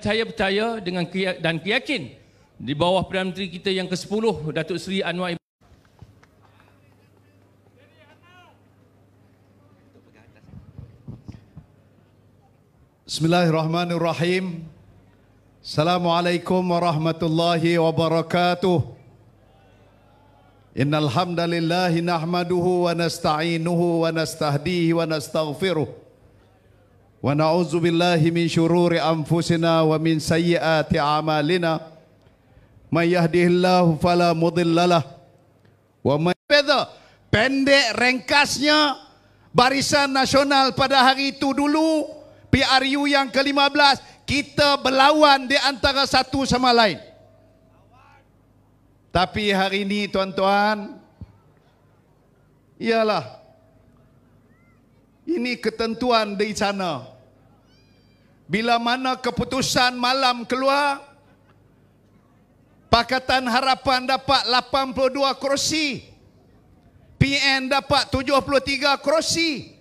Saya percaya dengan dan yakin di bawah Perdana Menteri kita yang ke-10 Datuk Seri Anwar Ibrahim. Bismillahirrahmanirrahim. Assalamualaikum warahmatullahi wabarakatuh. Innal hamdalillah nahmaduhu wa nasta'inuhu wa nastahdihi wa nastaghfiruh. Wa na'udzu billahi min syururi anfusina wa min sayyiati a'malina. May yahdihillahu fala mudhillalah wa may pendek ringkasnya Barisan Nasional pada hari itu dulu PRU yang ke-15 kita berlawan di antara satu sama lain. Tapi hari ini tuan-tuan, ialah ini ketentuan di sana. Bila mana keputusan malam keluar, Pakatan Harapan dapat 82 kerusi, PN dapat 73 kerusi,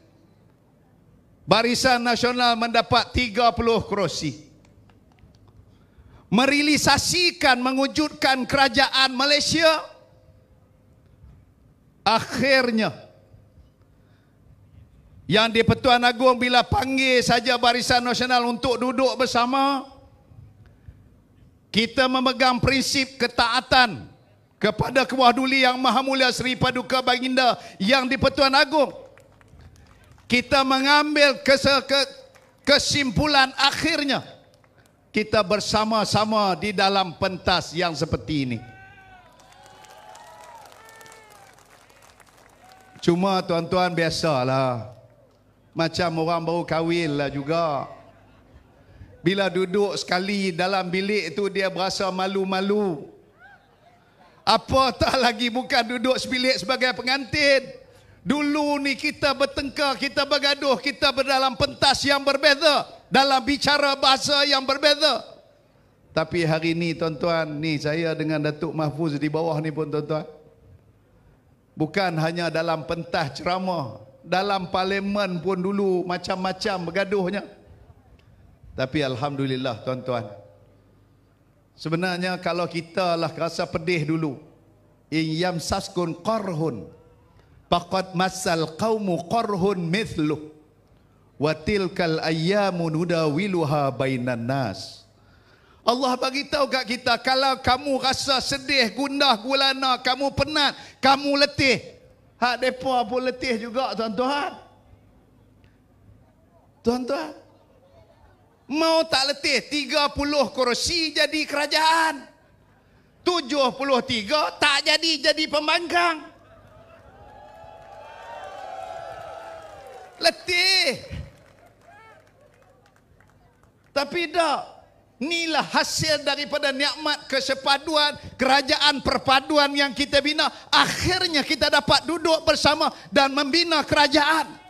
Barisan Nasional mendapat 30 kerusi. Merealisasikan, mewujudkan kerajaan Malaysia. Akhirnya yang di Pertuan Agong bila panggil saja Barisan Nasional untuk duduk bersama, kita memegang prinsip ketaatan kepada Ketua Duli Yang Maha Mulia Seri Paduka Baginda yang di Pertuan Agong. Kita mengambil kesimpulan akhirnya kita bersama-sama di dalam pentas yang seperti ini. Cuma tuan-tuan biasalah, macam orang baru kahwin lah juga. Bila duduk sekali dalam bilik itu dia berasa malu-malu. Apatah lagi bukan duduk sebilik sebagai pengantin. Dulu ni kita bertengkar, kita bergaduh, kita berdalam pentas yang berbeza, dalam bicara bahasa yang berbeza. Tapi hari ini tuan-tuan, ni saya dengan Datuk Mahfuz di bawah ni pun tuan-tuan, bukan hanya dalam pentas ceramah, dalam parlimen pun dulu macam-macam bergaduhnya. Tapi alhamdulillah tuan-tuan, sebenarnya kalau kita lah rasa pedih dulu, in yamsaskun qarhun faqad massal qaumu qarhun mithluh wa tilkal ayyamu nudawiluha bainan nas. Allah bagi tahu kat kita, kalau kamu rasa sedih, gundah gulana, kamu penat, kamu letih, hak depa pun letih juga tuan-tuan. Tuan-tuan, mau tak letih 30 kerusi jadi kerajaan, 73 tak jadi pembangkang. Letih. Tapi tak, inilah hasil daripada nikmat kesepaduan kerajaan perpaduan yang kita bina. Akhirnya kita dapat duduk bersama dan membina kerajaan.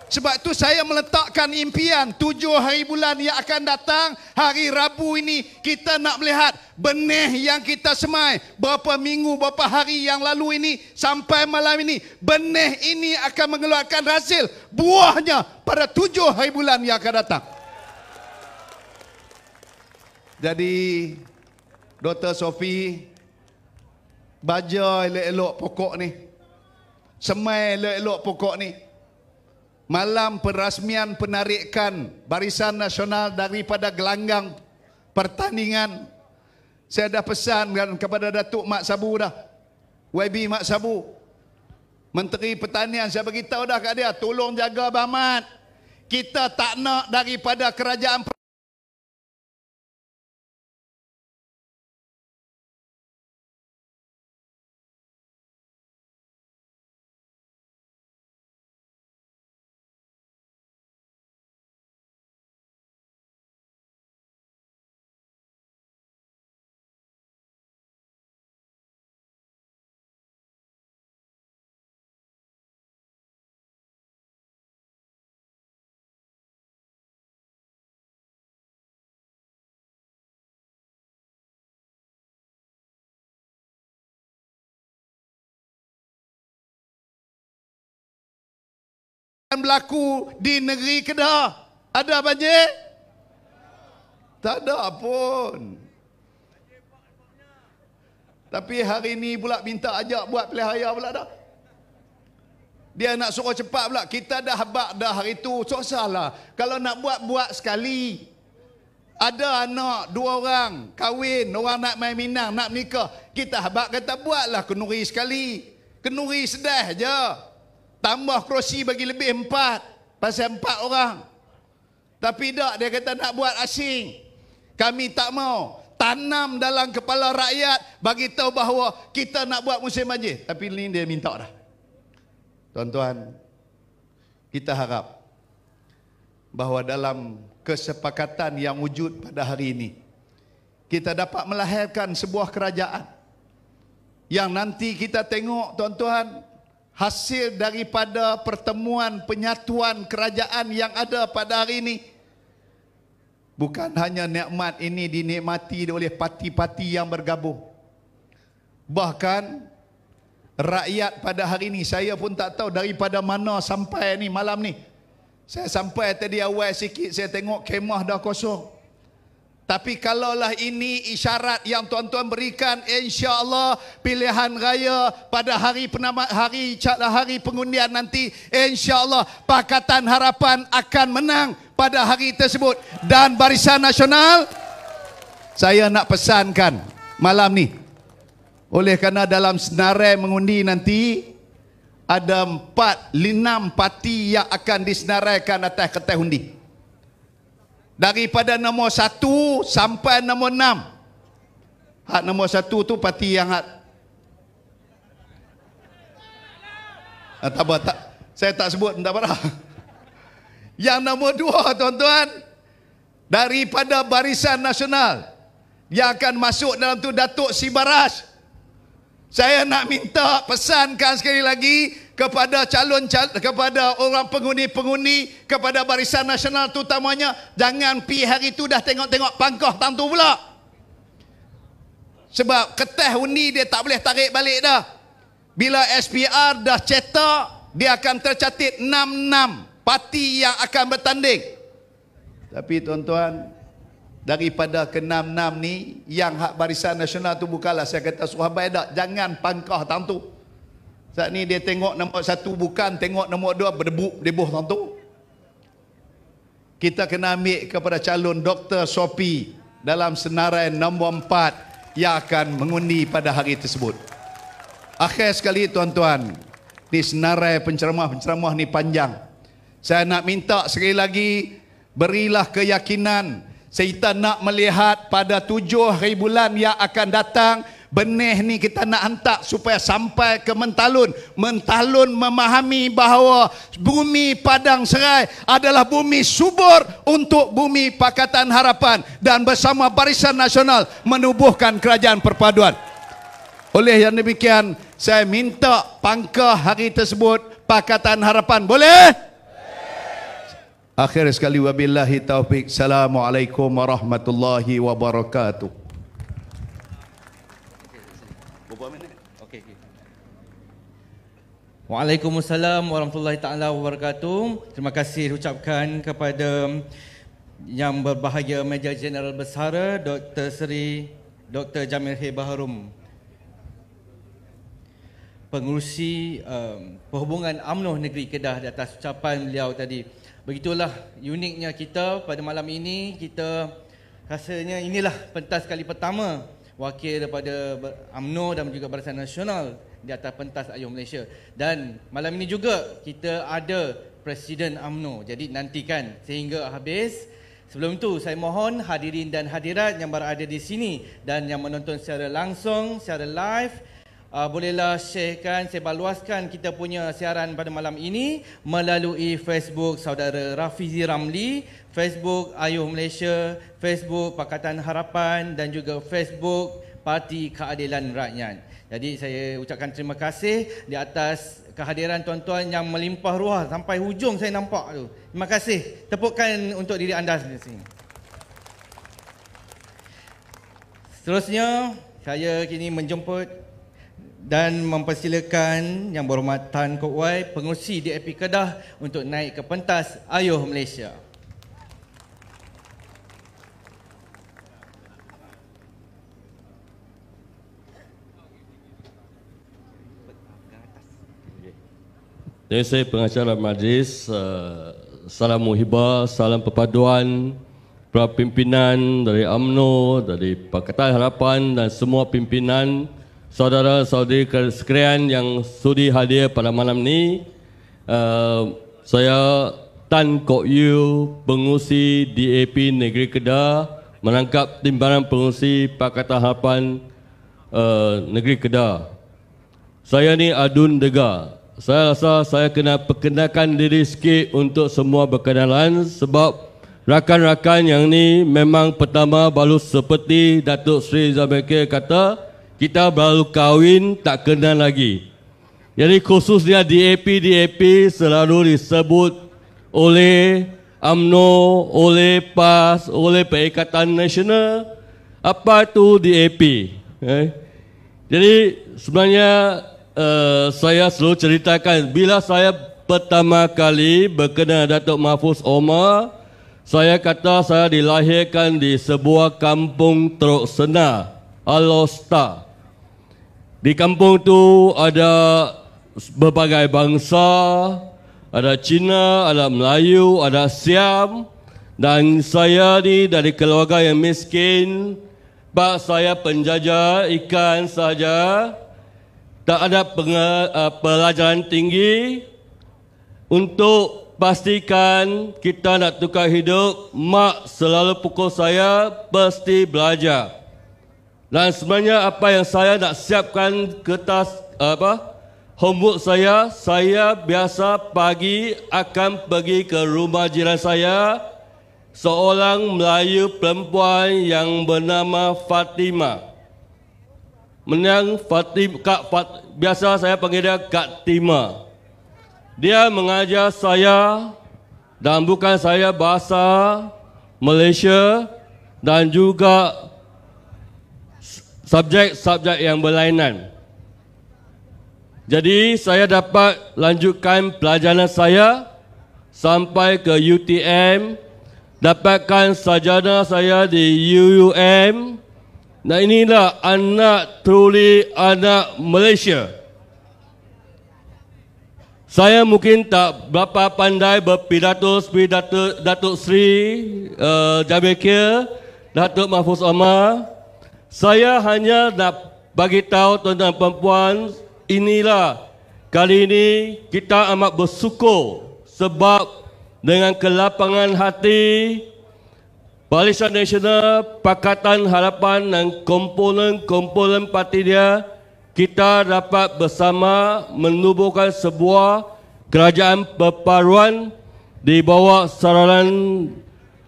Sebab itu saya meletakkan impian 7 hari bulan yang akan datang, hari Rabu ini kita nak melihat benih yang kita semai berapa minggu, berapa hari yang lalu ini sampai malam ini. Benih ini akan mengeluarkan hasil buahnya pada 7 hari bulan yang akan datang. Jadi Dr. Sophie baca elok-elok pokok ni, semai elok-elok pokok ni. Malam perasmian penarikan Barisan Nasional daripada gelanggang pertandingan, saya dah pesan kepada Datuk Mak Sabu dah, YB Mak Sabu, Menteri Pertanian, saya beritahu dah kat dia, tolong jaga Bahmat. Kita tak nak daripada kerajaan berlaku di negeri Kedah. Ada banjir? Tak ada pun. Tapi hari ni pula minta ajak buat pilihan raya pula dah. Dia nak suruh cepat pula. Kita dah habak dah hari tu. Susahlah. Kalau nak buat sekali. Ada anak 2 orang kahwin, orang nak main minang, nak menikah. Kita habak kata buatlah kenduri sekali. Kenduri sedih je. Tambah kerusi bagi lebih 4. Pasal 4 orang. Tapi tak, dia kata nak buat asing. Kami tak mau. Tanam dalam kepala rakyat, bagi tahu bahawa kita nak buat musim haji. Tapi ni dia minta dah. Tuan-tuan, kita harap bahawa dalam kesepakatan yang wujud pada hari ini, kita dapat melahirkan sebuah kerajaan yang nanti kita tengok, tuan-tuan, hasil daripada pertemuan penyatuan kerajaan yang ada pada hari ini. Bukan hanya nikmat ini dinikmati oleh parti-parti yang bergabung. Bahkan rakyat pada hari ini, saya pun tak tahu daripada mana sampai ni malam ni. Saya sampai tadi awal sikit, saya tengok kemah dah kosong. Tapi kalaulah ini isyarat yang tuan-tuan berikan, insya-Allah pilihan raya pada hari pengundian nanti, insya-Allah Pakatan Harapan akan menang pada hari tersebut. Dan Barisan Nasional, saya nak pesankan malam ni, oleh kerana dalam senarai mengundi nanti ada 4-6 parti yang akan disenaraikan atas kertas undi. Daripada nombor 1 sampai nombor 6. Hak nombor 1 tu parti yang tak apa, saya tak sebut, tak apa. Yang nombor 2, tuan-tuan, daripada Barisan Nasional, yang akan masuk dalam tu Datuk Sibaras. Saya nak minta pesankan sekali lagi kepada kepada orang pengundi-pengundi, kepada Barisan Nasional terutamanya, jangan pi hari tu dah tengok-tengok pangkah tang tu pula. Sebab kertas undi dia tak boleh tarik balik dah. Bila SPR dah cetak, dia akan tercatat 6 parti yang akan bertanding. Tapi tuan-tuan, daripada ke-6 ni, yang hak Barisan Nasional tu bukanlah saya kata suruh habis dah, jangan pangkah tang tu. Saat ni dia tengok nombor 1 bukan, tengok nombor 2 berdebuh tang tu. Kita kena ambil kepada calon Dr. Sophie dalam senarai nombor 4 yang akan mengundi pada hari tersebut. Akhir sekali tuan-tuan, ni senarai penceramah-penceramah ni panjang. Saya nak minta sekali lagi, berilah keyakinan. Kita nak melihat pada 7 hari bulan yang akan datang, benih ni kita nak hantar supaya sampai ke Mentalun. Mentalun memahami bahawa bumi Padang Serai adalah bumi subur untuk bumi Pakatan Harapan, dan bersama Barisan Nasional menubuhkan kerajaan perpaduan. Oleh yang demikian, saya minta pangkah hari tersebut Pakatan Harapan. Boleh? Akhir sekali, wabillahi taufik. Assalamualaikum warahmatullahi wabarakatuh. Waalaikumsalam warahmatullahi taala wabarakatuh. Terima kasih ucapkan kepada yang berbahagia Meja Jeneral Bersara Dr. Seri Dr. Jamil H. Baharum, Pengerusi Perhubungan UMNO Negeri Kedah, di atas ucapan beliau tadi. Begitulah uniknya kita pada malam ini. Kita rasanya inilah pentas kali pertama wakil daripada UMNO dan juga Barisan Nasional di atas pentas Ayuh Malaysia. Dan malam ini juga kita ada Presiden UMNO. Jadi nantikan sehingga habis. Sebelum itu saya mohon hadirin dan hadirat yang berada di sini dan yang menonton secara langsung, secara live, bolehlah sharekan, sebarluaskan kita punya siaran pada malam ini melalui Facebook saudara Rafizi Ramli, Facebook Ayuh Malaysia, Facebook Pakatan Harapan dan juga Facebook Parti Keadilan Rakyat. Jadi saya ucapkan terima kasih di atas kehadiran tuan-tuan yang melimpah ruah sampai hujung saya nampak tu. Terima kasih. Tepukkan untuk diri anda di sini. Seterusnya saya kini menjemput dan mempersilakan Yang Berhormat Tan Kok Wai, Pengerusi DAP Kedah, untuk naik ke pentas Ayuh Malaysia. Jadi saya pengacara majlis, salam muhibah, salam perpaduan para pimpinan dari UMNO, dari Pakatan Harapan dan semua pimpinan saudara-saudari sekalian yang sudi hadir pada malam ini. Saya Tan Kok Yew, pengurusi DAP Negeri Kedah, merangkap timbalan pengurusi Pakatan Harapan Negeri Kedah. Saya ni Adun Dega. Saya rasa saya kena perkenalkan diri sikit untuk semua berkenalan sebab rakan-rakan yang ni memang pertama baru seperti Datuk Seri Zambekir kata, kita baru kahwin tak kenal lagi. Jadi khususnya DAP selalu disebut oleh UMNO, oleh PAS, oleh Perikatan Nasional, apa itu DAP. Jadi sebenarnya saya selalu ceritakan bila saya pertama kali berkenal Datuk Mahfuz Omar, saya kata saya dilahirkan di sebuah kampung Teruk Sena, Alostar. Di kampung tu ada berbagai bangsa, ada Cina, ada Melayu, ada Siam, dan saya ni dari keluarga yang miskin. Pak saya penjajah ikan saja. Tak ada pelajaran tinggi. Untuk pastikan kita nak tukar hidup, mak selalu pukul saya, pasti belajar. Dan sebenarnya apa yang saya nak siapkan kertas homework saya biasa pagi akan pergi ke rumah jiran saya, seorang Melayu perempuan yang bernama Fatimah. Biasa saya panggil dia Kak Tima. Dia mengajar saya dan bukan saya bahasa Malaysia dan juga subjek-subjek yang berlainan. Jadi saya dapat lanjutkan pelajaran saya sampai ke UTM, dapatkan sarjana saya di UUM. Nah inilah truly anak Malaysia. Saya mungkin tak berapa pandai berpidato seperti Datuk Seri Zambekir, Datuk Mahfuz Omar. Saya hanya nak bagi tahu tuan-tuan dan perempuan, inilah kali ini kita amat bersyukur sebab dengan kelapangan hati Barisan Nasional, Pakatan Harapan dan komponen-komponen parti dia, kita dapat bersama menubuhkan sebuah kerajaan perpaduan di bawah saranan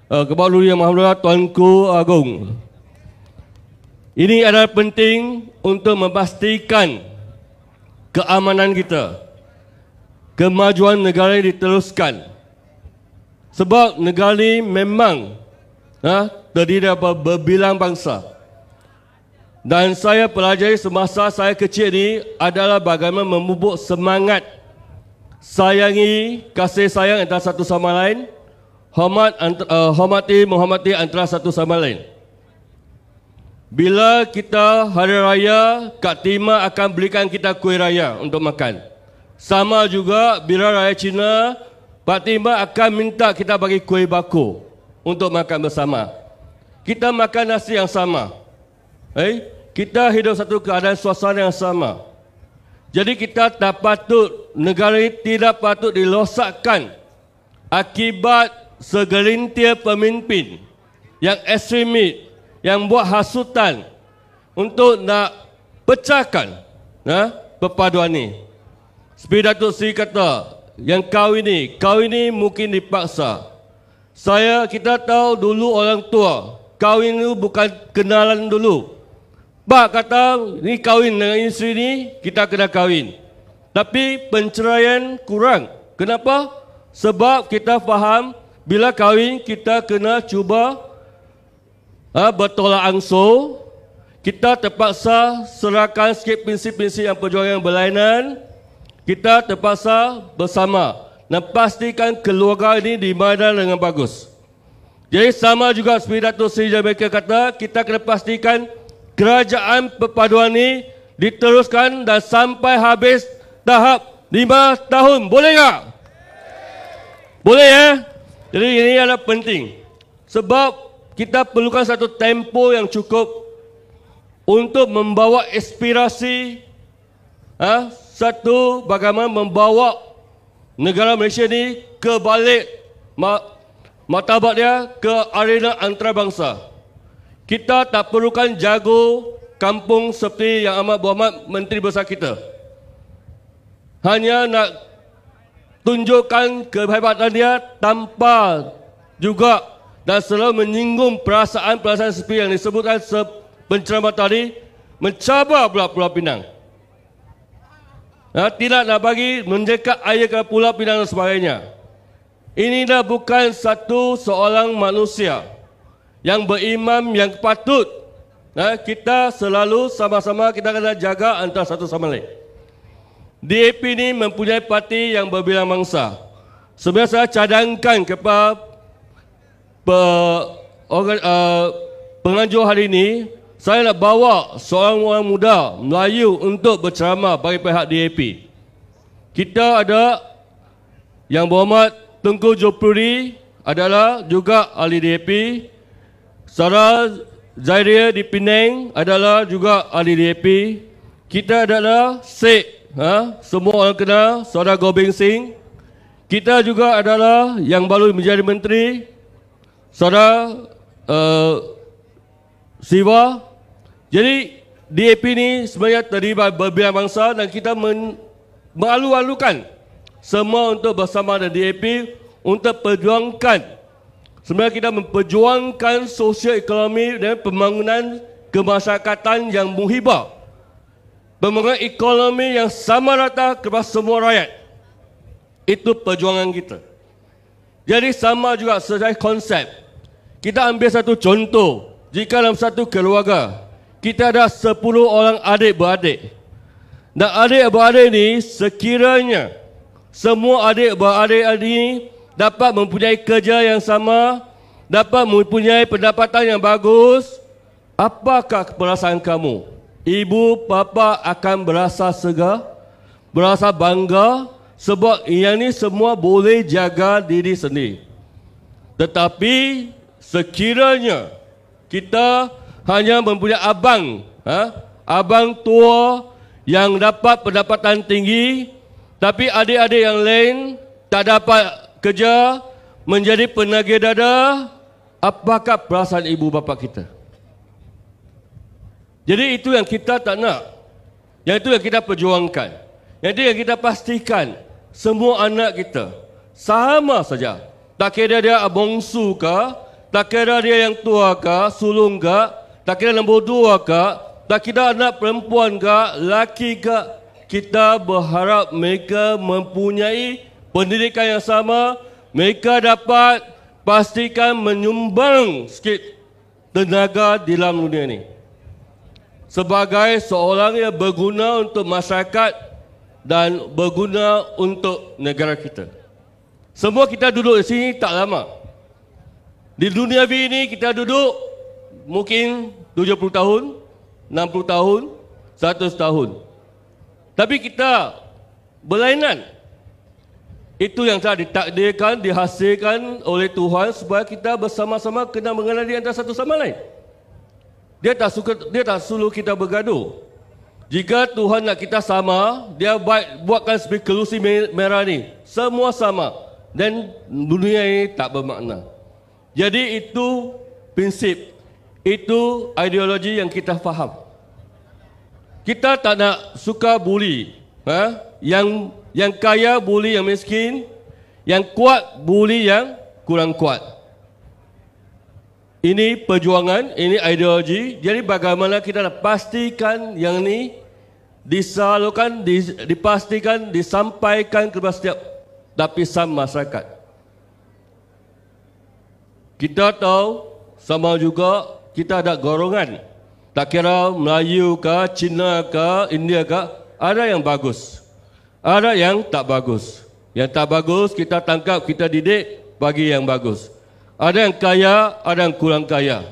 Kepala Luri Yang Maha Mulia Tuanku Agong. Ini adalah penting untuk memastikan keamanan kita, kemajuan negara ini diteruskan. Sebab negara ini memang terdiri daripada berbilang bangsa. Dan saya pelajari semasa saya kecil ni adalah bagaimana memupuk semangat sayangi, kasih sayang antara satu sama lain, menghormati antara satu sama lain. Bila kita hari raya, Kak Tima akan belikan kita kuih raya untuk makan. Sama juga bila raya Cina, Pak Tima akan minta kita bagi kuih bako untuk makan bersama. Kita makan nasi yang sama. Kita hidup satu keadaan suasana yang sama. Jadi kita tak patut, negara ini tidak patut dilosakkan akibat segelintir pemimpin yang ekstremis, yang buat hasutan untuk nak pecahkan perpaduan ini. Seperti Datuk Seri kata, yang kahwin ini mungkin dipaksa. Kita tahu dulu orang tua, kahwin itu bukan kenalan dulu. Pak kata, ni kahwin dengan isteri ni, kita kena kahwin. Tapi penceraian kurang. Kenapa? Sebab kita faham, bila kahwin kita kena cuba bertolak ansur. Kita terpaksa serahkan sikit prinsip-prinsip yang perjuangan yang berlainan. Kita terpaksa bersama dan pastikan keluarga ini dimanai dengan bagus. Jadi sama juga seperti Datuk Seri Zambekir kata, kita kena pastikan kerajaan perpaduan ini diteruskan dan sampai habis tahap 5 tahun. Boleh tak? Boleh ya? Jadi ini adalah penting. Sebab kita perlukan satu tempo yang cukup untuk membawa aspirasi, satu bagaimana membawa negara Malaysia ni ke balik martabat dia ke arena antarabangsa. Kita tak perlukan jago kampung seperti yang amat berhormat Menteri Besar kita. Hanya nak tunjukkan kehebatan dia tanpa juga dan selalu menyinggung perasaan-perasaan seperti yang disebutkan penceramah tadi, mencabar pula Pulau Pinang. Tidak nak bagi mendekat air ke Pulau Pinang dan sebagainya. Ini dah bukan seorang manusia yang berimam yang patut. Kita selalu sama-sama kita kena jaga antara satu sama lain. DAP ini mempunyai parti yang berbilang mangsa. Sebenarnya saya cadangkan kepada penganjur hari ini, saya nak bawa seorang orang muda Melayu untuk berceramah bagi pihak DAP. Kita ada yang berhormat Tunku Jopuri adalah juga ahli DAP. Saudara Zairia di Penang adalah juga ahli DAP. Kita adalah Sheikh, semua orang kenal, Saudara Gobind Singh. Kita juga adalah yang baru menjadi menteri, Saudara Siva. Jadi DAP ini sebenarnya terdiri berbilang bangsa dan kita mengalu-alukan semua untuk bersama dengan DAP untuk perjuangkan. Sebenarnya kita memperjuangkan sosial ekonomi dan pembangunan kemasyarakatan yang muhibah. Pembangunan ekonomi yang sama rata kepada semua rakyat. Itu perjuangan kita. Jadi sama juga secara konsep. Kita ambil satu contoh. Jika dalam satu keluarga, kita ada 10 orang adik-beradik. Dan adik-beradik ini sekiranya semua adik-beradik ini dapat mempunyai kerja yang sama, dapat mempunyai pendapatan yang bagus, apakah perasaan kamu? Ibu, bapa akan berasa segar, berasa bangga sebab yang ini semua boleh jaga diri sendiri. Tetapi sekiranya kita hanya mempunyai abang tua yang dapat pendapatan tinggi, tapi adik-adik yang lain tak dapat kerja, menjadi penagih dada, apakah perasaan ibu bapa kita? Jadi itu yang kita tak nak. Yang itu yang kita perjuangkan. Yang itu yang kita pastikan semua anak kita sama saja. Tak kira dia bongsu ke, tak kira dia yang tua ke, sulung ke, tak kira nombor 2 ke, tak kira anak perempuan ke, laki ke, kita berharap mereka mempunyai pendidikan yang sama, mereka dapat pastikan menyumbang sikit tenaga di dalam dunia ini. Sebagai seorang yang berguna untuk masyarakat dan berguna untuk negara kita. Semua kita duduk di sini tak lama. Di dunia ini kita duduk mungkin 70 tahun, 60 tahun, 100 tahun. Tapi kita berlainan. Itu yang telah ditakdirkan, dihasilkan oleh Tuhan supaya kita bersama-sama kena mengenali antara satu sama lain. Dia tak suruh kita bergaduh. Jika Tuhan nak kita sama, dia buatkan seperti kerusi merah ni. Semua sama. Dan dunia ini tak bermakna. Jadi itu prinsip. Itu ideologi yang kita faham. Kita tak nak suka bully. Yang kaya bully yang miskin. Yang kuat bully yang kurang kuat. Ini perjuangan, ini ideologi. Jadi bagaimana kita nak pastikan yang ini disalurkan, dipastikan, disampaikan kepada setiap lapisan masyarakat. Kita tahu sama juga kita ada golongan. Tak kira Melayu ke, Cina ke, India ke, ada yang bagus. Ada yang tak bagus. Yang tak bagus kita tangkap, kita didik bagi yang bagus. Ada yang kaya, ada yang kurang kaya.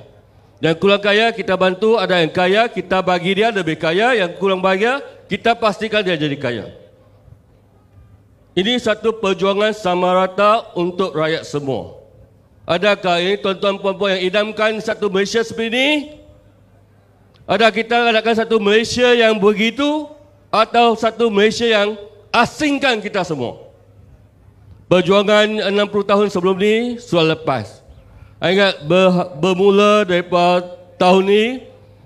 Yang kurang kaya kita bantu, ada yang kaya kita bagi dia lebih kaya, yang kurang kaya kita pastikan dia jadi kaya. Ini satu perjuangan sama rata untuk rakyat semua. Adakah ini tuan-tuan puan-puan yang idamkan satu Malaysia seperti ini? Ada kita adakan satu Malaysia yang begitu atau satu Malaysia yang asingkan kita semua? Perjuangan 60 tahun sebelum ini sudah lepas. Ingat bermula daripada tahun ini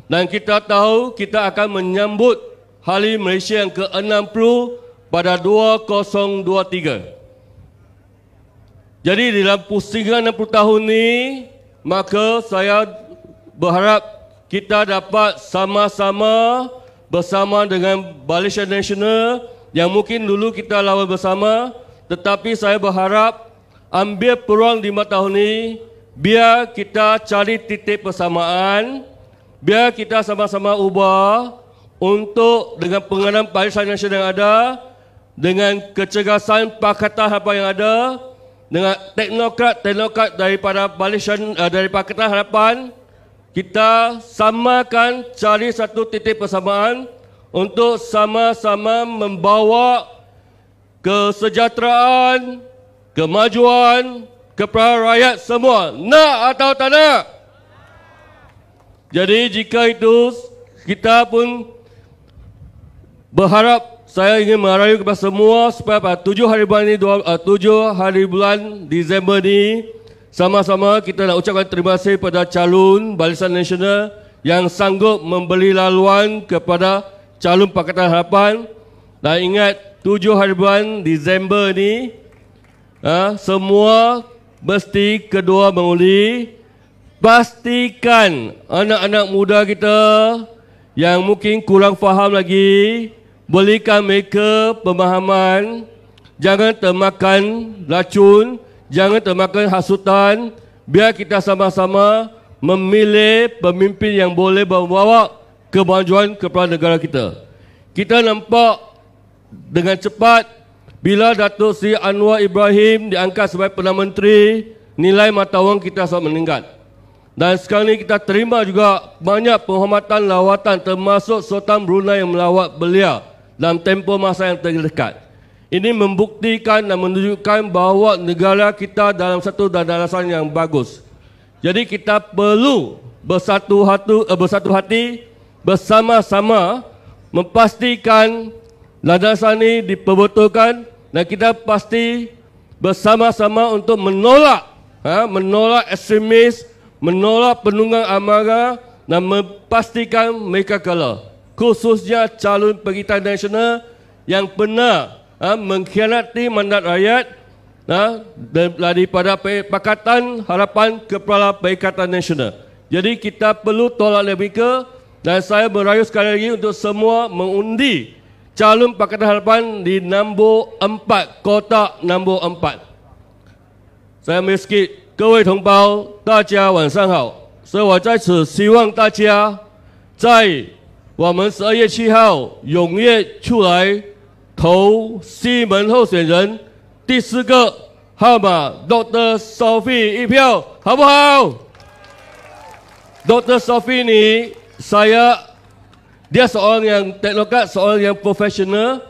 dan kita tahu kita akan menyambut Hari Malaysia yang ke-60 pada 2023. Jadi dalam pusingan 60 tahun ini, maka saya berharap kita dapat sama-sama bersama dengan Barisan Nasional yang mungkin dulu kita lawan bersama, tetapi saya berharap ambil peluang 5 tahun ini, biar kita cari titik persamaan, biar kita sama-sama ubah untuk dengan pengenalan Barisan Nasional yang ada, dengan kecergasan Pakatan Harapan yang ada, dengan teknokrat daripada Barisan dari Pakatan Harapan, kita samakan cari satu titik persamaan untuk sama-sama membawa kesejahteraan, kemajuan kepada rakyat semua. Nak atau tak nak? Jadi jika itu kita pun berharap, saya ingin merayu kepada semua supaya pada 7 hari bulan Disember ini sama-sama kita nak ucapkan terima kasih pada calon Barisan Nasional yang sanggup memberi laluan kepada calon Pakatan Harapan. Dan ingat 7 hari bulan Disember ini semua mesti kedua mengundi, pastikan anak-anak muda kita yang mungkin kurang faham lagi, berikan mereka pemahaman, jangan termakan racun, jangan termakan hasutan, biar kita sama-sama memilih pemimpin yang boleh membawa kemajuan kepada negara kita. Kita nampak dengan cepat bila Datuk Seri Anwar Ibrahim diangkat sebagai Perdana Menteri, nilai mata wang kita sangat meningkat. Dan sekarang ini kita terima juga banyak penghormatan lawatan termasuk Sultan Brunei yang melawat beliau dalam tempoh masa yang terdekat. Ini membuktikan dan menunjukkan bahawa negara kita dalam satu landasan yang bagus. Jadi kita perlu bersatu hati bersama-sama memastikan landasan ini diperbetulkan dan kita pasti bersama-sama untuk menolak ekstremis, menolak penunggang amarah dan memastikan mereka kalah. Khususnya calon Pakatan Nasional yang pernah mengkhianati mandat rakyat daripada Pakatan Harapan kepada Pakatan Nasional. Jadi kita perlu tolak mereka dan saya merayu sekali lagi untuk semua mengundi calon Pakatan Harapan di nombor 4, kotak nombor 4. Saya ambil sikit. 各位同胞，大家晚上好。所以我在此希望大家在我们12月7号踊跃出来投西门候选人第4个号码 Dr. Sophie 一票，好不好 ？Dr. Sophie ini dia seorang yang teknokrat, seorang yang profesional,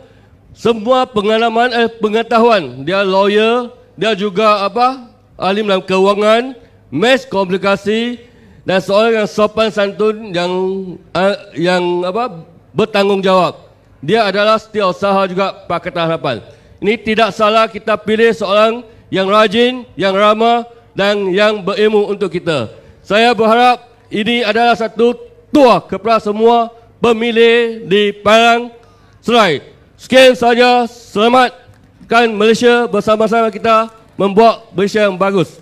semua pengetahuan, dia lawyer, dia juga ahli dalam keuangan, mass komunikasi dan seorang yang sopan santun yang bertanggungjawab. Dia adalah setiausaha juga Pakatan Harapan. Ini tidak salah kita pilih seorang yang rajin, yang ramah dan yang berilmu untuk kita. Saya berharap ini adalah satu tuah kepada semua pemilih di Padang Serai. Sekian saja, selamatkan Malaysia, bersama-sama kita membuat Malaysia yang bagus.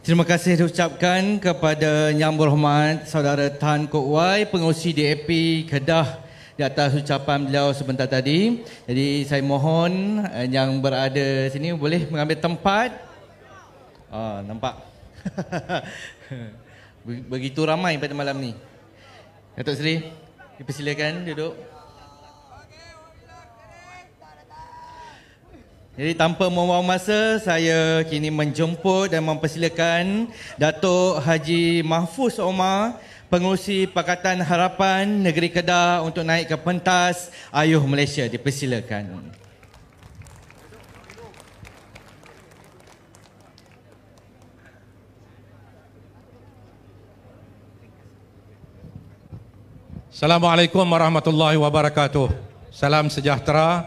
Terima kasih diucapkan kepada Yang Berhormat Saudara Tan Kok Wai, pengerusi DAP Kedah, di atas ucapan beliau sebentar tadi. Jadi saya mohon yang berada sini boleh mengambil tempat. Nampak? Begitu ramai pada malam ni. Datuk Seri, dipersilakan duduk. Jadi tanpa membuang masa, saya kini menjemput dan mempersilakan Datuk Haji Mahfuz Omar, pengerusi Pakatan Harapan Negeri Kedah untuk naik ke pentas Ayuh Malaysia. Dipersilakan. Assalamualaikum warahmatullahi wabarakatuh. Salam sejahtera.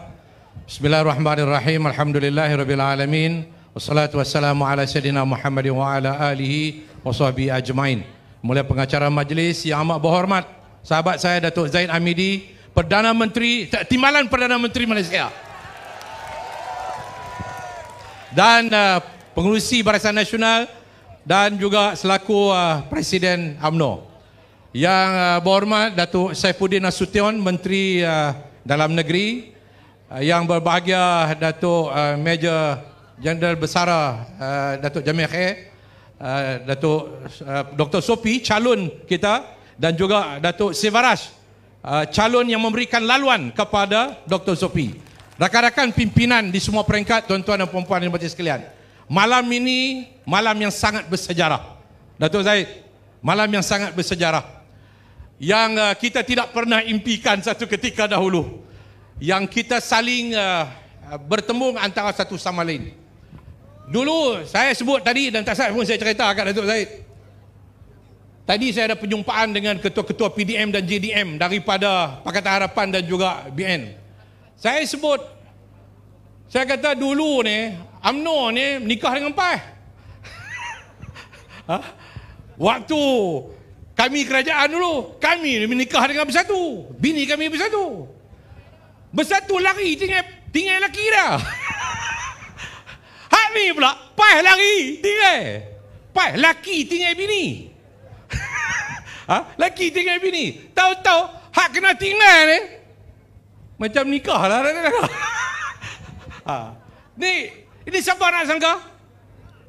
Bismillahirrahmanirrahim. Alhamdulillahirabbil alamin. Wassalatu wassalamu ala sayyidina Muhammadin wa ala alihi wa sahbihi ajmain. Mulia pengacara majlis yang amat berhormat, sahabat saya Datuk Zaid Hamidi, Perdana Menteri, Timbalan Perdana Menteri Malaysia. Dan pengerusi Barisan Nasional dan juga selaku Presiden UMNO. Yang berhormat Datuk Saifuddin Nasution, Menteri Dalam Negeri. Yang berbahagia Datuk Major Jeneral Besara Datuk Jamil Khair, Datuk Dr. Sophie, calon kita, dan juga Datuk Sivaraj, calon yang memberikan laluan kepada Dr. Sophie. Rakan-rakan pimpinan di semua peringkat, tuan-tuan dan puan-puan yang berhormat sekalian. Malam ini malam yang sangat bersejarah. Datuk Zaid, malam yang sangat bersejarah. Yang kita tidak pernah impikan satu ketika dahulu, yang kita saling bertemu antara satu sama lain. Dulu saya sebut tadi, dan tak salah pun saya cerita kat Datuk Zaid. Tadi saya ada perjumpaan dengan ketua-ketua PDM dan JDM daripada Pakatan Harapan dan juga BN. Saya sebut, saya kata dulu ni UMNO ni nikah dengan PAS. Waktu kami kerajaan dulu, kami menikah dengan bersatu. Bini kami bersatu. Bersatu lari, tinggal lelaki dah. Hak ni pula, PAS lari, tinggal. PAS, lelaki tinggal bini. Lelaki tinggal bini. Tahu-tahu, hak kena tinggal ni, macam nikah lah. Ini siapa nak sangka?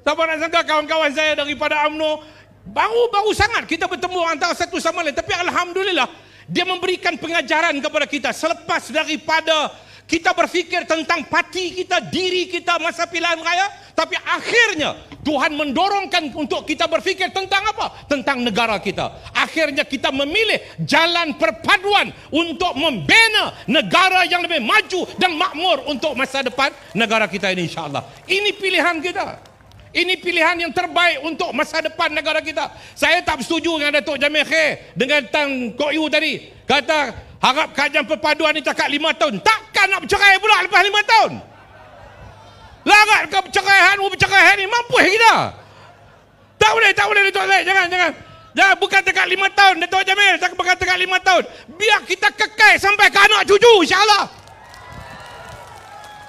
Siapa nak sangka kawan-kawan saya daripada UMNO, baru sangat kita bertemu antara satu sama lain. Tapi Alhamdulillah, dia memberikan pengajaran kepada kita. Selepas daripada kita berfikir tentang parti kita, diri kita masa pilihan raya, tapi akhirnya Tuhan mendorongkan untuk kita berfikir tentang apa? Tentang negara kita. Akhirnya kita memilih jalan perpaduan untuk membina negara yang lebih maju dan makmur untuk masa depan negara kita ini, insyaAllah. Ini pilihan kita. Ini pilihan yang terbaik untuk masa depan negara kita. Saya tak bersetuju dengan Datuk Jamil Khair, dengan Tan Kok Yu tadi. Kata harap kajian perpaduan ni cakap 5 tahun. Takkan nak bercerai pula lepas 5 tahun? Larat ke bercerai ni, mampu kita. Tak boleh Datuk Zaid, jangan. Jangan, bukan dekat 5 tahun Datuk Jamil, bukan dekat 5 tahun. Biar kita kekal sampai ke anak cucu, insya-Allah.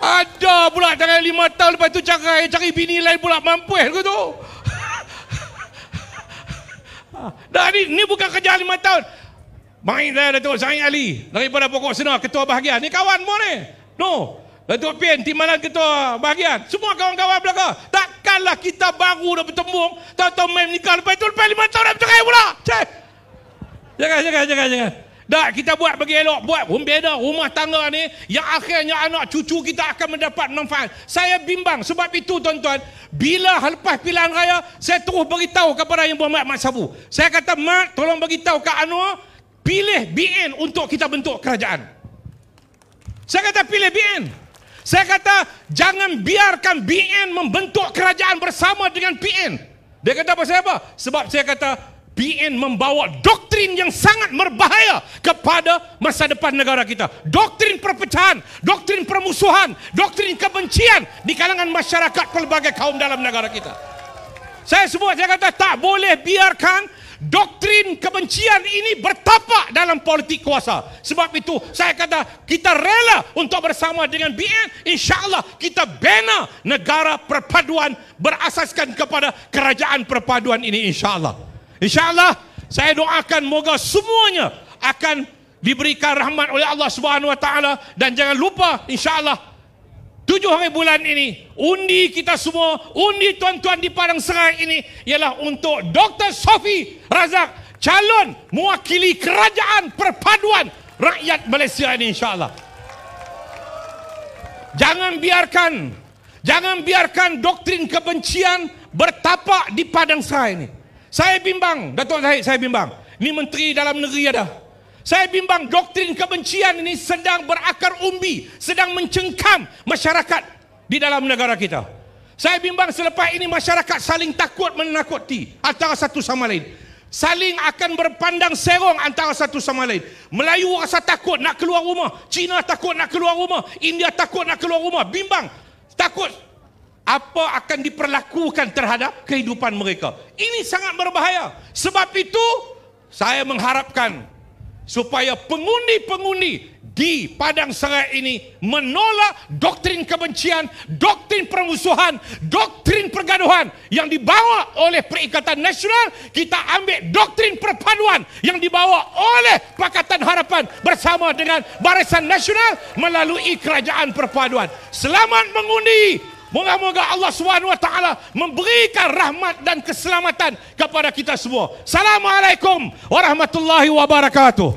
Ada pula jangan 5 tahun lepas tu cari bini lain pula, mampu ke tu. Dah ni bukan kerja 5 tahun. Main saya Datuk Said Ali daripada Pokok Senar, ketua bahagian. Ni kawan mu ni. No. Datuk Pien, timbalan ketua bahagian. Semua kawan-kawan belakang. Takkanlah kita baru dah bertemu, tahu-tahu main nikah, lepas 5 tahun dah bercerai pula. Jangan. Dah kita buat bagi elok, buat membina rumah tangga ni yang akhirnya anak cucu kita akan mendapat manfaat. Saya bimbang, sebab itu tuan-tuan, bila lepas pilihan raya, saya terus beritahu kepada Yang Berhormat Mat Sabu. Saya kata, Mat, tolong beritahu ke Anwar, pilih BN untuk kita bentuk kerajaan. Saya kata pilih BN. Saya kata jangan biarkan BN membentuk kerajaan bersama dengan PN. Dia kata pasal apa? Sebab saya kata BN membawa doktrin yang sangat berbahaya kepada masa depan negara kita. Doktrin perpecahan, doktrin permusuhan, doktrin kebencian di kalangan masyarakat pelbagai kaum dalam negara kita. Saya kata tak boleh biarkan doktrin kebencian ini bertapak dalam politik kuasa. Sebab itu saya kata kita rela untuk bersama dengan BN, insya-Allah kita bina negara perpaduan berasaskan kepada kerajaan perpaduan ini, insya-Allah. InsyaAllah saya doakan moga semuanya akan diberikan rahmat oleh Allah Subhanahu Wa Taala. Dan jangan lupa insyaAllah 7 hari bulan ini undi kita semua, undi tuan-tuan di Padang Serai ini ialah untuk Dr. Sophie Razak, calon mewakili kerajaan perpaduan rakyat Malaysia ini, insyaAllah. Jangan biarkan doktrin kebencian bertapak di Padang Serai ini. Saya bimbang, Datuk Zahid, saya bimbang. Ni menteri dalam negeri ada. Saya bimbang doktrin kebencian ini sedang berakar umbi, sedang mencengkam masyarakat di dalam negara kita. Saya bimbang selepas ini masyarakat saling takut menakuti antara satu sama lain. Saling akan berpandang serong antara satu sama lain. Melayu rasa takut nak keluar rumah, Cina takut nak keluar rumah, India takut nak keluar rumah. Bimbang, takut apa akan diperlakukan terhadap kehidupan mereka. Ini sangat berbahaya. Sebab itu saya mengharapkan supaya pengundi-pengundi di Padang Serai ini menolak doktrin kebencian, doktrin permusuhan, doktrin pergaduhan yang dibawa oleh Perikatan Nasional. Kita ambil doktrin perpaduan yang dibawa oleh Pakatan Harapan bersama dengan Barisan Nasional melalui Kerajaan Perpaduan. Selamat mengundi. Moga-moga Allah SWT memberikan rahmat dan keselamatan kepada kita semua. Assalamualaikum warahmatullahi wabarakatuh.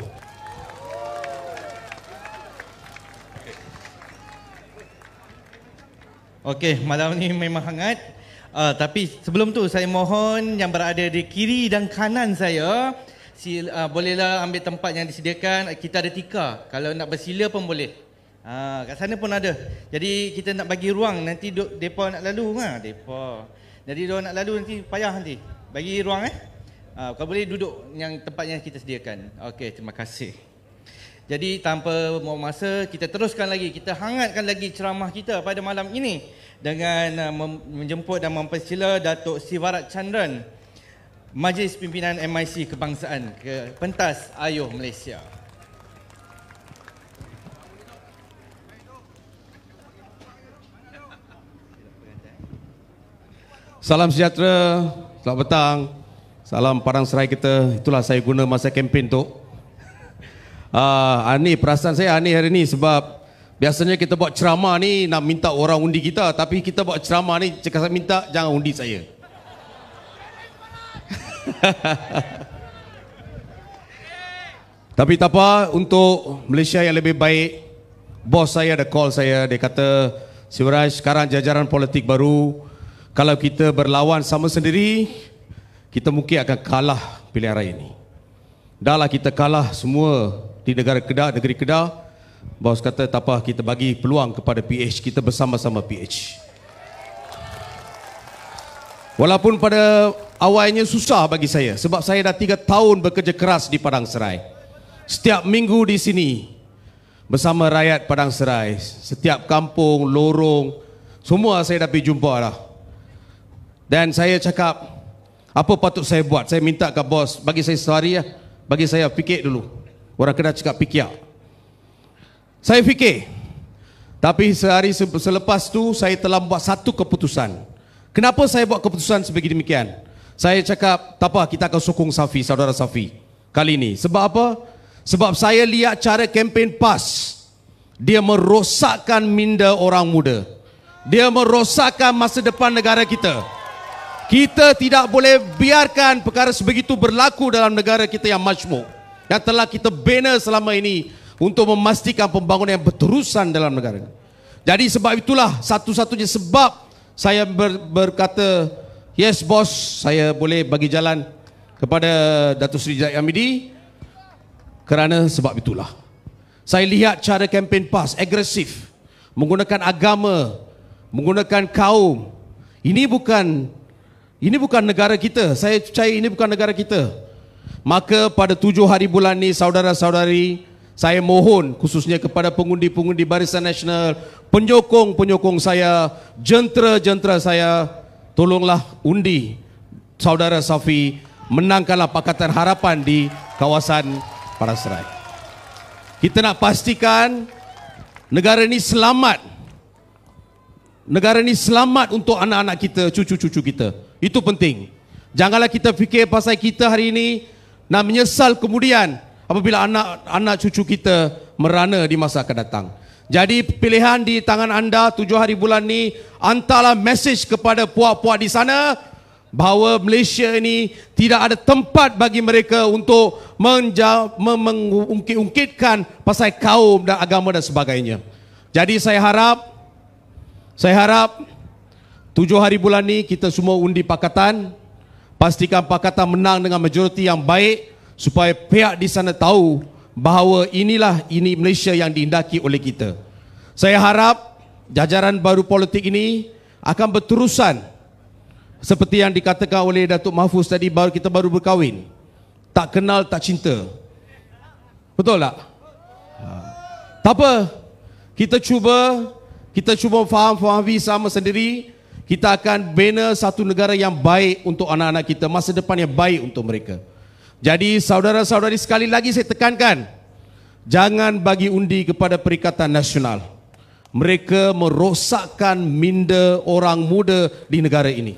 Okey, malam ni memang hangat. Tapi sebelum tu saya mohon yang berada di kiri dan kanan saya, bolehlah ambil tempat yang disediakan. Kita ada tikar. Kalau nak bersila pun boleh. Kat sana pun ada. Jadi kita nak bagi ruang, nanti depa nak lalu depa. Jadi dia nak lalu nanti payah nanti. Bagi ruang kalau boleh duduk yang tempat yang kita sediakan. Okey, terima kasih. Jadi tanpa buang masa, kita teruskan lagi, kita hangatkan lagi ceramah kita pada malam ini dengan menjemput dan mempersila Datuk Sivarat Chandran, Majlis Pimpinan MIC Kebangsaan ke pentas Ayuh Malaysia. Salam sejahtera, selamat petang. Salam Padang Serai kita. Itulah saya guna masa kempen tu. Ani perasaan saya Ani hari ni sebab biasanya kita buat ceramah ni nak minta orang undi kita, tapi kita buat ceramah ni cakap saya minta jangan undi saya. Tapi tak apa, untuk Malaysia yang lebih baik, bos saya ada call saya, dia kata, Sivaraj, sekarang jajaran politik baru, kalau kita berlawan sama sendiri, kita mungkin akan kalah pilihan raya ini. Dah lah kita kalah semua di negara Kedah, negeri Kedah. Bos kata tak apa, kita bagi peluang kepada PH, kita bersama-sama PH. Walaupun pada awalnya susah bagi saya, sebab saya dah 3 tahun bekerja keras di Padang Serai. Setiap minggu di sini bersama rakyat Padang Serai, setiap kampung, lorong, semua saya dah pergi jumpa dah. Dan saya cakap, apa patut saya buat? Saya minta ke bos, bagi saya sehari bagi saya fikir dulu. Orang Kedah cakap fikir. Saya fikir. Tapi sehari selepas tu saya telah buat satu keputusan. Kenapa saya buat keputusan sebegini demikian? Saya cakap, tak apa, kita akan sokong Safi, saudara Safi kali ini. Sebab apa? Sebab saya lihat cara kempen PAS. Dia merosakkan minda orang muda. Dia merosakkan masa depan negara kita. Kita tidak boleh biarkan perkara sebegitu berlaku dalam negara kita yang majmuk, yang telah kita bina selama ini untuk memastikan pembangunan yang berterusan dalam negara. Jadi sebab itulah satu-satunya sebab saya berkata, yes bos, saya boleh bagi jalan kepada Datuk Seri Zahid Hamidi. Kerana sebab itulah saya lihat cara kempen PAS agresif, menggunakan agama, menggunakan kaum. Ini bukan negara kita. Saya percaya ini bukan negara kita. Maka pada 7 hari bulan ni, saudara-saudari, saya mohon khususnya kepada pengundi-pengundi Barisan Nasional, penyokong-penyokong saya, jentera-jentera saya, tolonglah undi saudara Safi, menangkanlah Pakatan Harapan di kawasan Padang Serai. Kita nak pastikan negara ini selamat. Negara ini selamat untuk anak-anak kita, cucu-cucu kita. Itu penting. Janganlah kita fikir pasal kita hari ini nak menyesal kemudian apabila anak-anak cucu kita merana di masa akan datang. Jadi pilihan di tangan anda 7 hari bulan ni, hantarlah mesej kepada puak-puak di sana bahawa Malaysia ini tidak ada tempat bagi mereka untuk mengungkit-ungkitkan pasal kaum dan agama dan sebagainya. Jadi saya harap 7 hari bulan ni kita semua undi pakatan. Pastikan pakatan menang dengan majoriti yang baik supaya pihak di sana tahu bahawa ini Malaysia yang dihendaki oleh kita. Saya harap jajaran baru politik ini akan berterusan seperti yang dikatakan oleh Datuk Mahfuz tadi, kita baru berkahwin, tak kenal tak cinta. Betul tak? Tak apa, kita cuba fahami sama sendiri. Kita akan bina satu negara yang baik untuk anak-anak kita, masa depan yang baik untuk mereka. Jadi saudara-saudari, sekali lagi saya tekankan, jangan bagi undi kepada Perikatan Nasional. Mereka merosakkan minda orang muda di negara ini.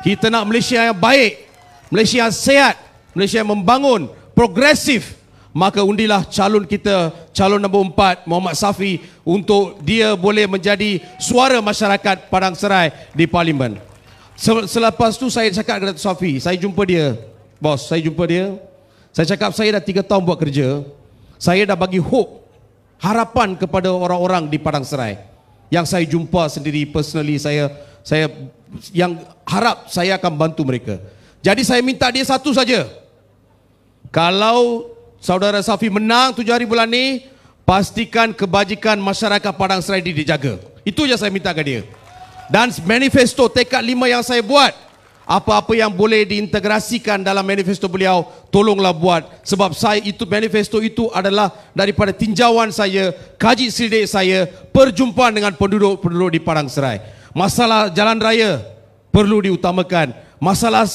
Kita nak Malaysia yang baik, Malaysia yang sehat, Malaysia yang membangun, progresif. Maka undilah calon kita, calon nombor 4, Muhammad Safi, untuk dia boleh menjadi suara masyarakat Padang Serai di Parlimen. Selepas tu saya cakap kepada Datuk Safi, saya jumpa dia, bos, saya jumpa dia. Saya cakap saya dah 3 tahun buat kerja. Saya dah bagi hope, harapan kepada orang-orang di Padang Serai. Yang saya jumpa sendiri personally, saya yang harap saya akan bantu mereka. Jadi saya minta dia satu saja. Kalau Saudara Safi menang 7 hari bulan ni, pastikan kebajikan masyarakat Padang Serai dijaga. Itu je saya minta ke dia. Dan manifesto tekad 5 yang saya buat, apa-apa yang boleh diintegrasikan dalam manifesto beliau, tolonglah buat. Sebab manifesto itu adalah daripada tinjauan saya, kaji selidik saya, perjumpaan dengan penduduk-penduduk di Padang Serai. Masalah jalan raya perlu diutamakan. Masalah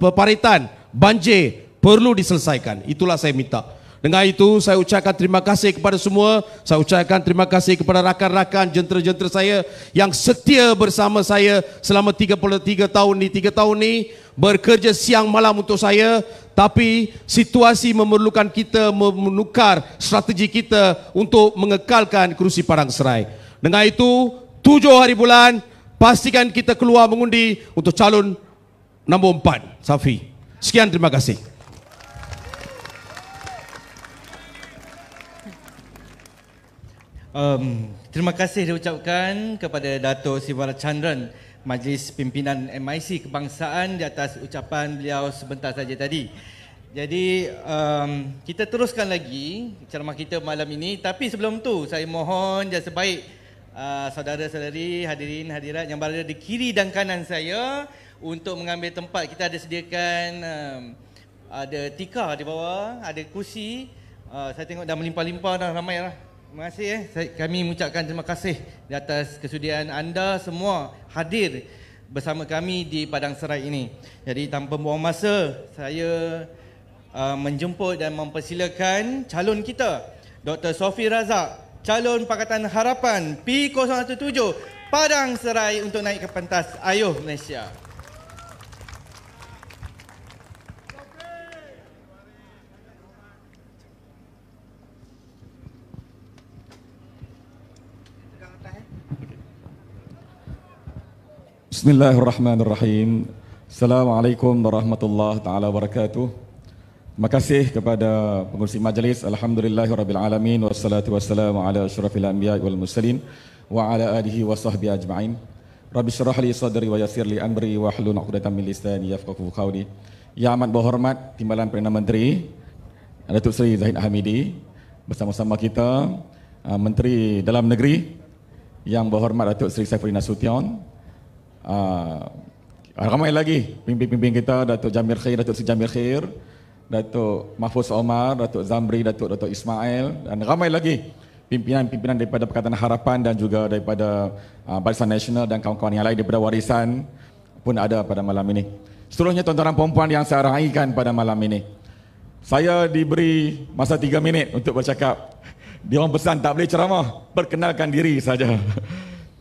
peparitan, banjir perlu diselesaikan. Itulah saya minta. Dengan itu saya ucapkan terima kasih kepada semua. Saya ucapkan terima kasih kepada rakan-rakan jentera-jentera saya yang setia bersama saya selama 33 tahun ni. 3 tahun ni bekerja siang malam untuk saya. Tapi situasi memerlukan kita menukar strategi kita untuk mengekalkan kerusi Padang Serai. Dengan itu 7 hari bulan, pastikan kita keluar mengundi untuk calon nombor 4 Safi. Sekian, terima kasih. Terima kasih diucapkan kepada Datuk Siwara Chandran, Majlis Pimpinan MIC Kebangsaan, di atas ucapan beliau sebentar saja tadi. Jadi kita teruskan lagi ceramah kita malam ini. Tapi sebelum tu saya mohon jasa baik saudara-saudari, hadirin hadirat yang berada di kiri dan kanan saya untuk mengambil tempat. Kita ada sediakan ada tikar di bawah, ada kursi. Saya tengok dah melimpah-limpah dah, ramai lah. Terima kasih. Kami mengucapkan terima kasih di atas kesudian anda semua hadir bersama kami di Padang Serai ini. Jadi tanpa buang masa, saya menjemput dan mempersilakan calon kita, Dr. Sofi Razak, calon Pakatan Harapan P017 Padang Serai, untuk naik ke pentas Ayuh Malaysia. Bismillahirrahmanirrahim. Assalamualaikum warahmatullahi taala wabarakatuh. Terima kasih kepada pengurusi majlis. Alhamdulillahirabbil wassalatu wassalamu ala asyrafil anbiya wal mursalin wa ala alihi wa sahbihi ajma'in. Rabbi syrah li sadri wa yassir li amri wa hlul 'uqdatam min lisani yafqahu qawli. Yang amat berhormat Timbalan Perdana Menteri Datuk Seri Zahid Hamidi, bersama-sama kita Menteri Dalam Negeri Yang berhormat Datuk Seri Saifuddin Nasution, ramai lagi pimpin-pimpin kita, Datuk Jamil Khair, Datuk Seri Jamil Khair, Datuk Mahfuz Omar, Datuk Zamri, Datuk Ismail, dan ramai lagi pimpinan-pimpinan daripada Pakatan Harapan dan juga daripada Barisan Nasional dan kawan-kawan yang lain daripada Warisan pun ada pada malam ini. Seterusnya tuan-tuan dan puan-puan yang saya raikan pada malam ini, saya diberi masa 3 minit untuk bercakap. Dia orang pesan tak boleh ceramah, perkenalkan diri saja.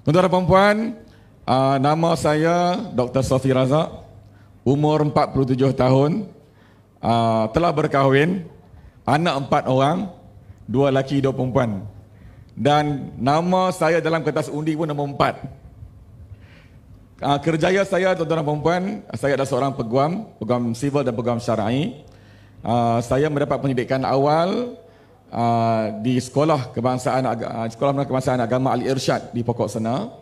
Tuan-tuan dan puan-puan, nama saya Dr. Sofi Razak, umur 47 tahun, telah berkahwin, anak 4 orang, 2 lelaki 2 perempuan. Dan nama saya dalam kertas undi pun nombor 4. Kerjaya saya, tuan-tuan dan perempuan, saya adalah seorang peguam sivil dan peguam syar'i. Saya mendapat pendidikan awal di Sekolah Kebangsaan Agama Al-Irsyad di Pokok Sena.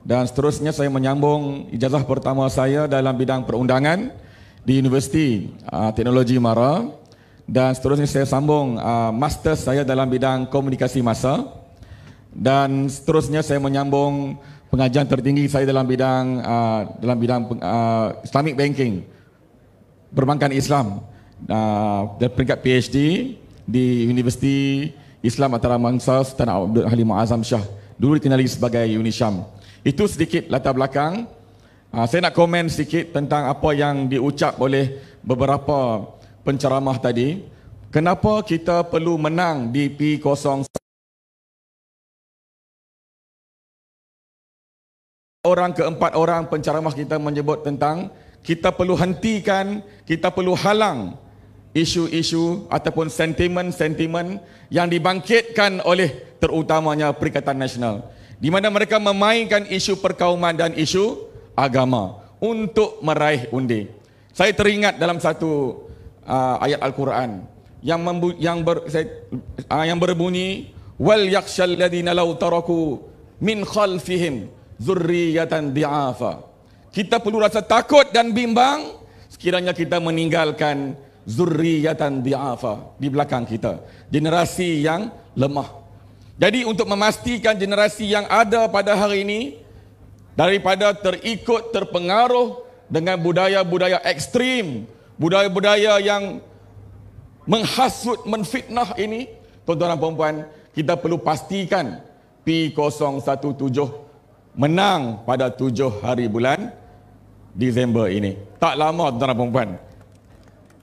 Dan seterusnya saya menyambung ijazah pertama saya dalam bidang perundangan di Universiti Teknologi Mara, dan seterusnya saya sambung master saya dalam bidang komunikasi massa, dan seterusnya saya menyambung pengajian tertinggi saya dalam bidang Islamic Banking, perbankan Islam, dan peringkat PhD di Universiti Islam Antarabangsa Sultan Abdul Halim Muazzam Shah, dulu dikenali sebagai UNISYAM. Itu sedikit latar belakang. Saya nak komen sedikit tentang apa yang diucap oleh beberapa penceramah tadi. Kenapa kita perlu menang di P01? Keempat orang penceramah kita menyebut tentang kita perlu hentikan, kita perlu halang isu-isu ataupun sentimen-sentimen yang dibangkitkan oleh terutamanya Perikatan Nasional, di mana mereka memainkan isu perkauman dan isu agama untuk meraih undi. Saya teringat dalam satu ayat Al-Quran yang berbunyi wal yakhshal ladina law taraku min khalfihim zurriyatan di'afa. Kita perlu rasa takut dan bimbang sekiranya kita meninggalkan zurriyatan di'afa di belakang kita, generasi yang lemah. Jadi untuk memastikan generasi yang ada pada hari ini daripada terpengaruh dengan budaya-budaya ekstrim, budaya-budaya yang menghasut, menfitnah ini, tuan-tuan dan puan-puan, kita perlu pastikan P017 menang pada 7 hari bulan Disember ini. Tak lama, tuan-tuan dan puan-puan.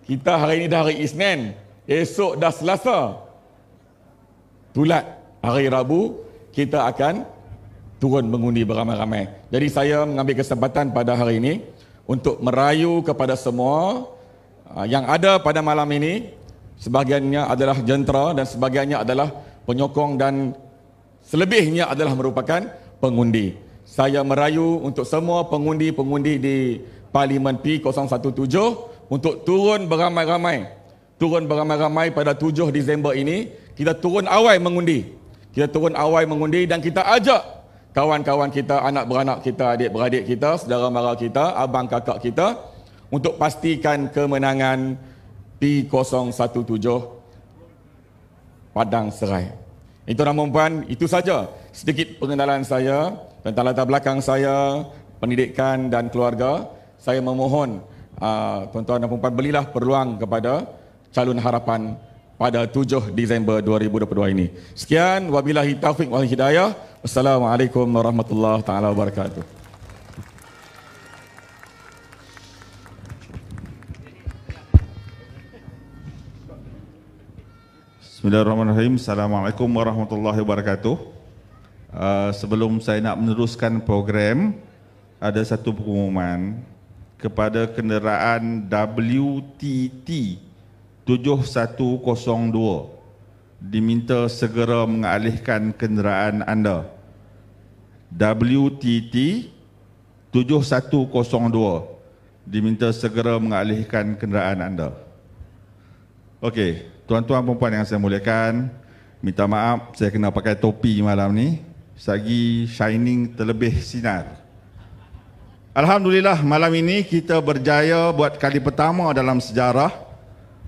Kita hari ini dah hari Isnin, esok dah Selasa. Tulat hari Rabu kita akan turun mengundi beramai-ramai. Jadi saya mengambil kesempatan pada hari ini untuk merayu kepada semua yang ada pada malam ini. Sebahagiannya adalah jentera dan sebahagiannya adalah penyokong dan selebihnya adalah merupakan pengundi. Saya merayu untuk semua pengundi-pengundi di Parlimen P017 untuk turun beramai-ramai. Turun beramai-ramai pada 7 Disember ini. Kita turun awal mengundi. Kita turun awal mengundi dan kita ajak kawan-kawan kita, anak beranak kita, adik-beradik kita, saudara mara kita, abang kakak kita untuk pastikan kemenangan P017 Padang Serai. Itu nama puan, itu saja sedikit pengenalan saya tentang latar belakang saya, pendidikan dan keluarga. Saya memohon tuan-tuan dan puan berilah peluang kepada calon harapan pada 7 Disember 2022 ini. Sekian, wabillahi taufiq wal hidayah. Wassalamualaikum warahmatullahi taala wabarakatuh. Bismillahirrahmanirrahim. Assalamualaikum warahmatullahi wabarakatuh. Sebelum saya nak meneruskan program, ada satu pengumuman kepada kenderaan WTT 7102 diminta segera mengalihkan kenderaan anda. WTT 7102 diminta segera mengalihkan kenderaan anda. Okey, tuan-tuan dan puan yang saya muliakan, minta maaf saya kena pakai topi malam ni, sagi shining terlebih sinar. Alhamdulillah, malam ini kita berjaya buat kali pertama dalam sejarah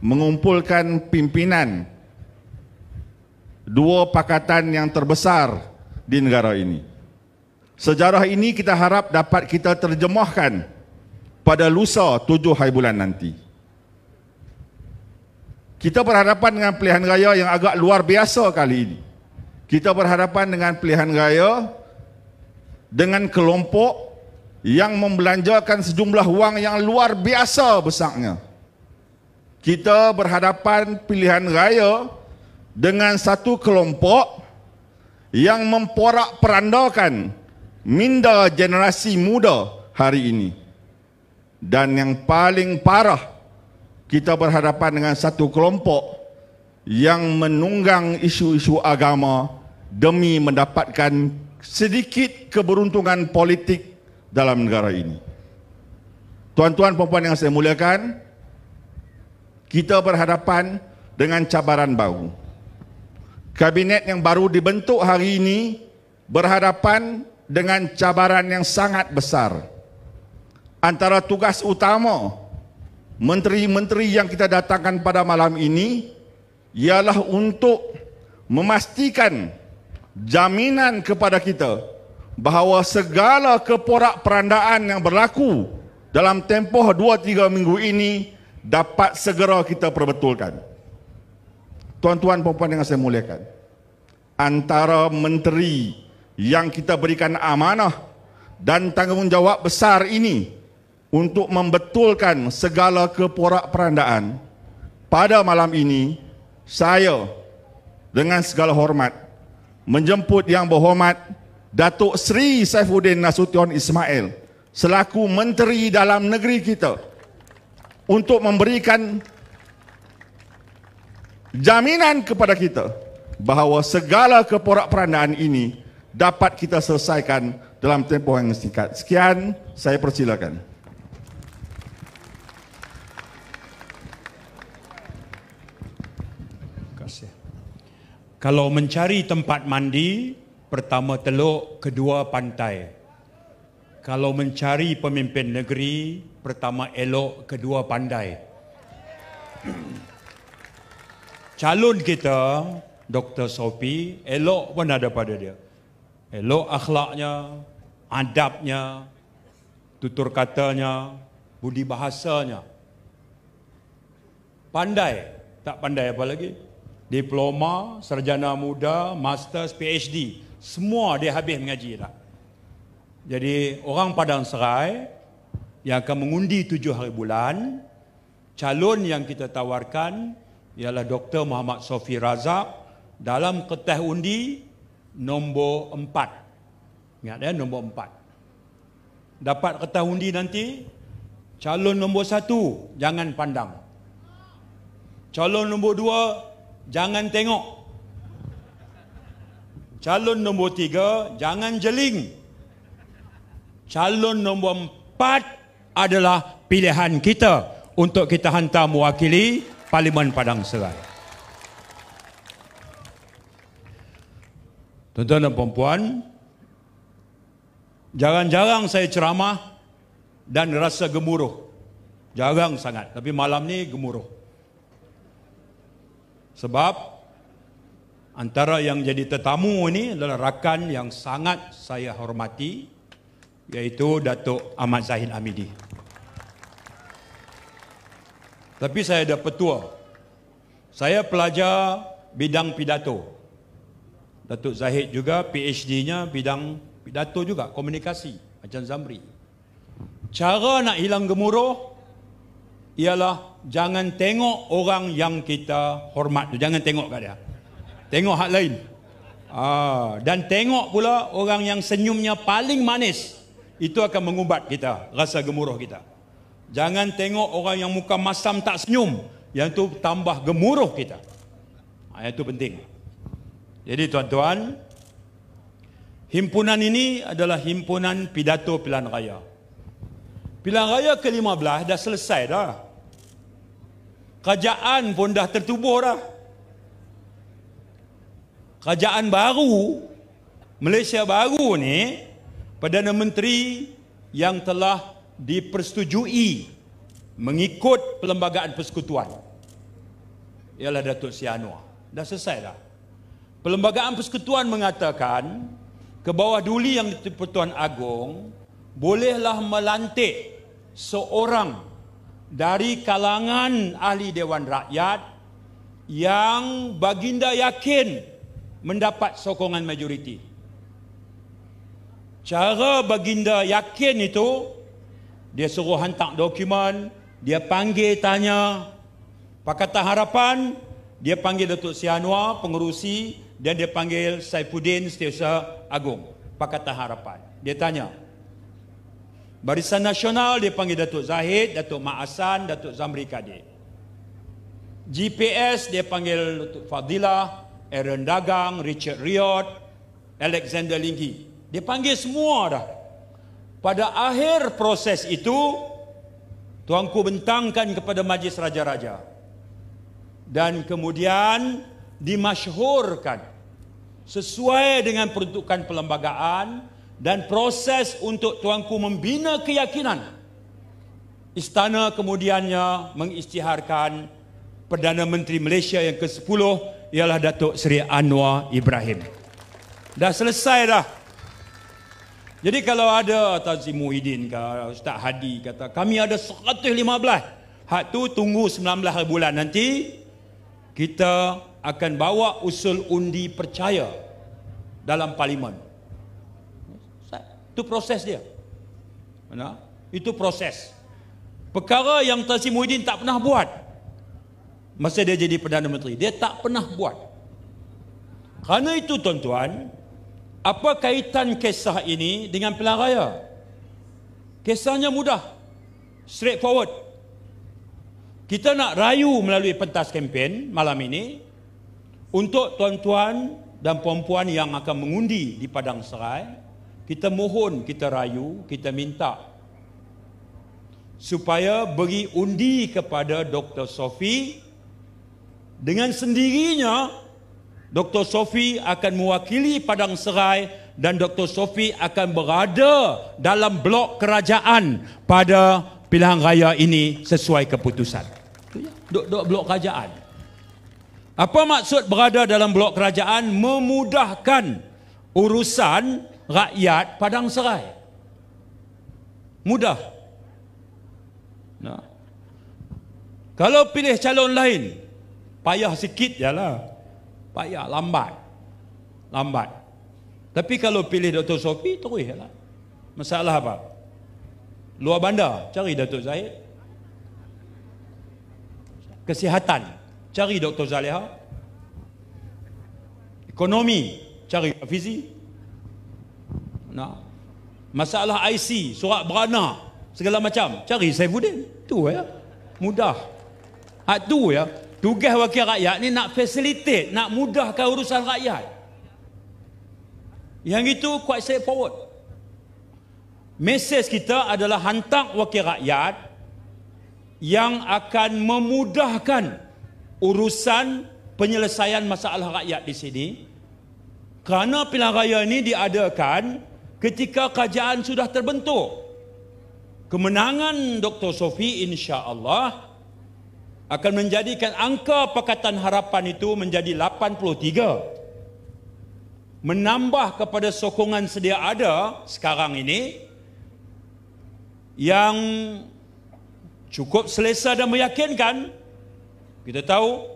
mengumpulkan pimpinan dua pakatan yang terbesar di negara ini. Sejarah ini kita harap dapat kita terjemahkan pada lusa 7 hari bulan nanti. Kita berhadapan dengan pilihan raya yang agak luar biasa kali ini. Kita berhadapan dengan pilihan raya dengan kelompok yang membelanjakan sejumlah wang yang luar biasa besarnya. Kita berhadapan pilihan raya dengan satu kelompok yang memporak-perandakan minda generasi muda hari ini. Dan yang paling parah, kita berhadapan dengan satu kelompok yang menunggang isu-isu agama demi mendapatkan sedikit keberuntungan politik dalam negara ini. Tuan-tuan dan puan yang saya muliakan, kita berhadapan dengan cabaran baru. Kabinet yang baru dibentuk hari ini berhadapan dengan cabaran yang sangat besar. Antara tugas utama menteri-menteri yang kita datangkan pada malam ini ialah untuk memastikan jaminan kepada kita bahawa segala keporak-perandaan yang berlaku dalam tempoh 2-3 minggu ini dapat segera kita perbetulkan. Tuan-tuan dan puan yang saya muliakan, antara menteri yang kita berikan amanah dan tanggungjawab besar ini untuk membetulkan segala keporak-perandaan, pada malam ini saya dengan segala hormat menjemput yang berhormat Datuk Seri Saifuddin Nasution Ismail selaku Menteri Dalam Negeri kita untuk memberikan jaminan kepada kita bahawa segala keporak-perandaan ini dapat kita selesaikan dalam tempoh yang singkat. Sekian, saya persilakan. Terima kasih. Kalau mencari tempat mandi, pertama teluk, kedua pantai. Kalau mencari pemimpin negeri, pertama elok, kedua pandai. Calon kita, Dr. Sophie, elok pun ada pada dia. Elok akhlaknya, adabnya, tutur katanya, budi bahasanya. Pandai, tak pandai apa lagi? Diploma, sarjana muda, masters, PhD, semua dia habis mengaji dah. Jadi orang Padang Serai yang akan mengundi 7 hari bulan, calon yang kita tawarkan ialah Dr. Muhammad Sophie Razak dalam kertas undi nombor 4. Ingat ya, nombor 4. Dapat kertas undi nanti, calon nombor 1 jangan pandang. Calon nombor 2 jangan tengok. Calon nombor 3 jangan jeling. Calon nombor 4 adalah pilihan kita untuk kita hantar mewakili Parlimen Padang Serai. Tuan-tuan dan puan-puan, jarang-jarang saya ceramah dan rasa gemuruh. Jarang sangat, tapi malam ni gemuruh. Sebab antara yang jadi tetamu ini adalah rakan yang sangat saya hormati, iaitu Datuk Ahmad Zahid Hamidi. Tapi saya ada petua. Saya pelajar bidang pidato. Datuk Zahid juga PhD-nya bidang pidato juga, komunikasi, macam Zamri. Cara nak hilang gemuruh ialah jangan tengok orang yang kita hormat. Jangan tengok kat dia. Tengok hak lain. Dan tengok pula orang yang senyumnya paling manis. Itu akan mengubat kita, rasa gemuruh kita. Jangan tengok orang yang muka masam tak senyum. Yang itu tambah gemuruh kita. Itu penting. Jadi tuan-tuan, himpunan ini adalah himpunan pidato pilihan raya. Pilihan raya ke-15 dah selesai dah. Kerajaan pun dah tertubuh dah. Kerajaan baru, Malaysia baru ni, Perdana Menteri yang telah dipersetujui mengikut Perlembagaan Persekutuan ialah Datuk Seri Anwar. Dah selesai dah. Perlembagaan Persekutuan mengatakan ke bawah duli yang di-Pertuan Agong bolehlah melantik seorang dari kalangan ahli Dewan Rakyat yang baginda yakin mendapat sokongan majoriti. Cara baginda yakin itu, dia suruh hantar dokumen, dia panggil tanya. Pakatan Harapan, dia panggil Datuk Seri Anwar, pengerusi, dan dia panggil Saifuddin, Setiausaha Agung, Pakatan Harapan. Dia tanya. Barisan Nasional, dia panggil Datuk Zahid, Datuk Mak Hassan, Datuk Zamri Kadir. GPS, dia panggil Datuk Fadilah, Aaron Dagang, Richard Riot, Alexander Linggi. Dia panggil semua dah. Pada akhir proses itu, tuanku bentangkan kepada Majlis Raja-Raja. Dan kemudian dimasyhurkan sesuai dengan peruntukan perlembagaan dan proses untuk tuanku membina keyakinan istana kemudiannya mengisytiharkan Perdana Menteri Malaysia yang ke-10 ialah Datuk Seri Anwar Ibrahim. Dah selesai dah. Jadi kalau ada Tan Sri Muhyiddin ke Ustaz Hadi kata kami ada 115, hak tu tunggu 19 bulan nanti kita akan bawa usul undi percaya dalam parlimen. Itu proses dia. Mana? Itu proses. Perkara yang Tan Sri Muhyiddin tak pernah buat masa dia jadi Perdana Menteri, dia tak pernah buat. Kerana itu tuan-tuan, apa kaitan kisah ini dengan pilihan raya? Kisahnya mudah, straightforward. Kita nak rayu melalui pentas kempen malam ini untuk tuan-tuan dan puan-puan yang akan mengundi di Padang Serai. Kita mohon, kita rayu, kita minta supaya beri undi kepada Dr. Sophie. Dengan sendirinya Dr. Sophie akan mewakili Padang Serai dan Dr. Sophie akan berada dalam blok kerajaan pada pilihan raya ini sesuai keputusan. Blok kerajaan. Apa maksud berada dalam blok kerajaan? Memudahkan urusan rakyat Padang Serai. Mudah. Nah. Kalau pilih calon lain, payah sikit je lah. Payah, lambat. Tapi kalau pilih Dr. Sophie, terus lah. Masalah apa? Luar bandar, cari Datuk Zahid. Kesihatan, cari Dr. Zaliha. Ekonomi, cari Fizi. Nah. Masalah IC, surat beranak, segala macam, cari Saifuddin. Tu ya. Mudah. Tu ya. Tugas wakil rakyat ni nak facilitate, nak mudahkan urusan rakyat. Yang itu quite straightforward. Mesej kita adalah hantar wakil rakyat yang akan memudahkan urusan penyelesaian masalah rakyat di sini. Kerana pilihan raya ini diadakan ketika kerajaan sudah terbentuk. Kemenangan Dr. Sophie insya-Allah akan menjadikan angka Pakatan Harapan itu menjadi 83. Menambah kepada sokongan sedia ada sekarang ini yang cukup selesa dan meyakinkan. Kita tahu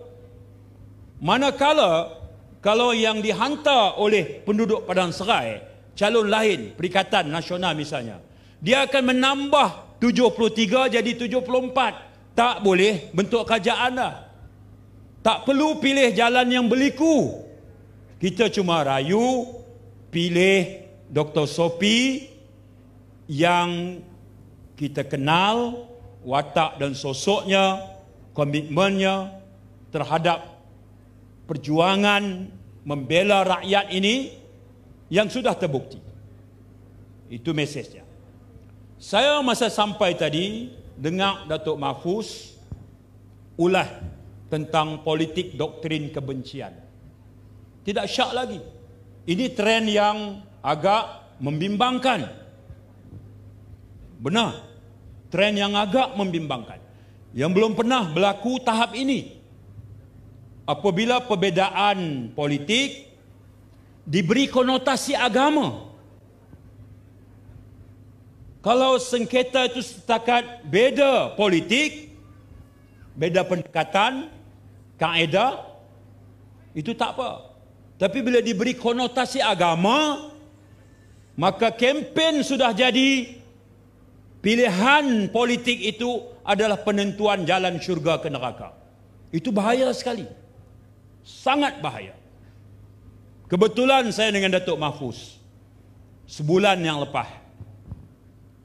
manakala kalau yang dihantar oleh penduduk Padang Serai, calon lain Perikatan Nasional misalnya, dia akan menambah 73 jadi 74. Tak boleh bentuk kerajaan dah. Tak perlu pilih jalan yang berliku. Kita cuma rayu pilih Dr. Sophie yang kita kenal watak dan sosoknya, komitmennya terhadap perjuangan membela rakyat ini yang sudah terbukti. Itu mesejnya. Saya masa sampai tadi dengar Datuk Mahfuz ulah tentang politik doktrin kebencian. Tidak syak lagi. Ini trend yang agak membimbangkan. Benar. Trend yang agak membimbangkan. Yang belum pernah berlaku tahap ini. Apabila perbezaan politik diberi konotasi agama. Kalau sengketa itu setakat beza politik, beza pendekatan, kaedah, itu tak apa. Tapi bila diberi konotasi agama, maka kempen sudah jadi pilihan politik itu adalah penentuan jalan syurga ke neraka. Itu bahaya sekali. Sangat bahaya. Kebetulan saya dengan Datuk Mahfuz sebulan yang lepas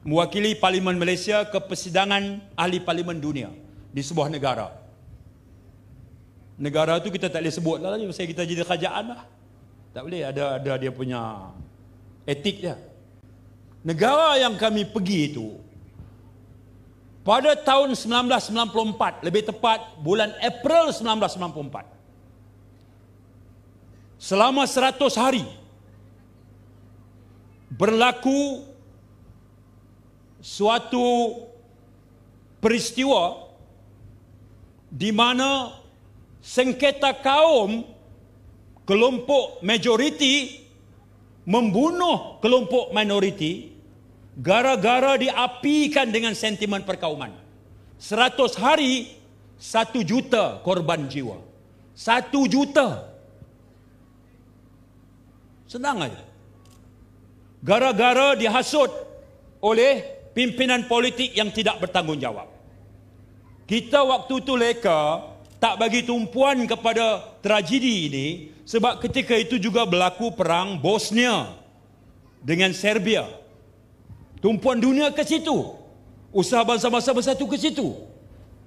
mewakili Parlimen Malaysia ke persidangan ahli Parlimen dunia di sebuah negara. Negara itu kita tak boleh sebut lah lagi, pasal kita jadi kerajaan lah. Tak boleh, ada dia punya etik dia. Negara yang kami pergi itu pada tahun 1994, lebih tepat bulan April 1994. Selama 100 hari berlaku suatu peristiwa di mana sengketa kaum kelompok majoriti membunuh kelompok minoriti gara-gara diapikan dengan sentimen perkauman. 100 hari 1 juta korban jiwa. 1 juta. Senang aja. Gara-gara dihasut oleh pimpinan politik yang tidak bertanggungjawab. Kita waktu itu leka tak bagi tumpuan kepada tragedi ini sebab ketika itu juga berlaku perang Bosnia dengan Serbia. Tumpuan dunia ke situ. Usaha bangsa-bangsa bersatu ke situ.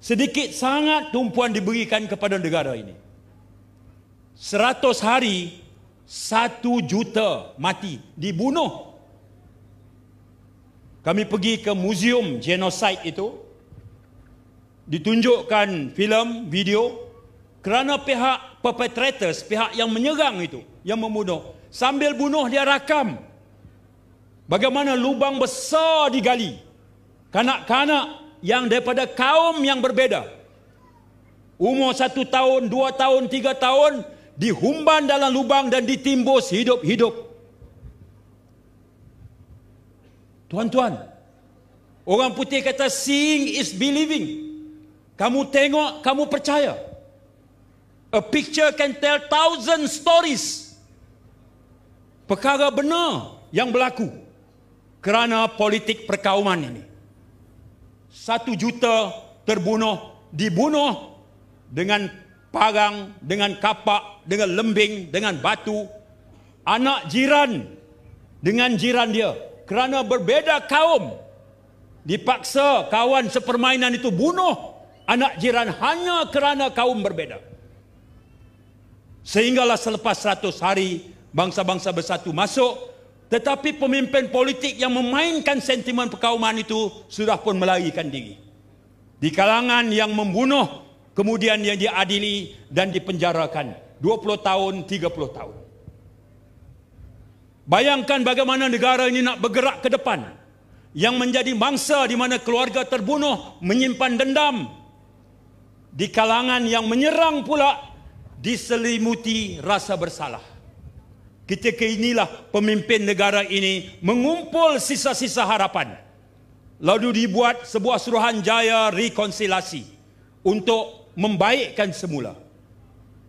Sedikit sangat tumpuan diberikan kepada negara ini. 100 hari 1 juta mati, dibunuh. Kami pergi ke museum genocide itu, ditunjukkan filem, video, kerana pihak perpetrators, pihak yang menyerang itu, yang membunuh, sambil bunuh dia rakam bagaimana lubang besar digali. Kanak-kanak yang daripada kaum yang berbeza, umur 1 tahun, 2 tahun, 3 tahun, dihumban dalam lubang dan ditimbus hidup-hidup. Tuan-tuan, orang putih kata seeing is believing. Kamu tengok, kamu percaya. A picture can tell 1,000 stories. Perkara benar yang berlaku kerana politik perkauman ini. 1 juta terbunuh, dibunuh dengan parang, dengan kapak, dengan lembing, dengan batu. Anak jiran dengan jiran dia, kerana berbeza kaum, dipaksa kawan sepermainan itu bunuh anak jiran hanya kerana kaum berbeza. Sehinggalah selepas 100 hari bangsa-bangsa bersatu masuk, tetapi pemimpin politik yang memainkan sentimen perkauman itu sudah pun melarikan diri. Di kalangan yang membunuh, kemudian yang diadili dan dipenjarakan 20 tahun, 30 tahun. Bayangkan bagaimana negara ini nak bergerak ke depan, yang menjadi mangsa di mana keluarga terbunuh, menyimpan dendam. Di kalangan yang menyerang pula diselimuti rasa bersalah. Ketika inilah pemimpin negara ini mengumpul sisa-sisa harapan. Lalu dibuat sebuah Suruhanjaya rekonsiliasi untuk membaikkan semula.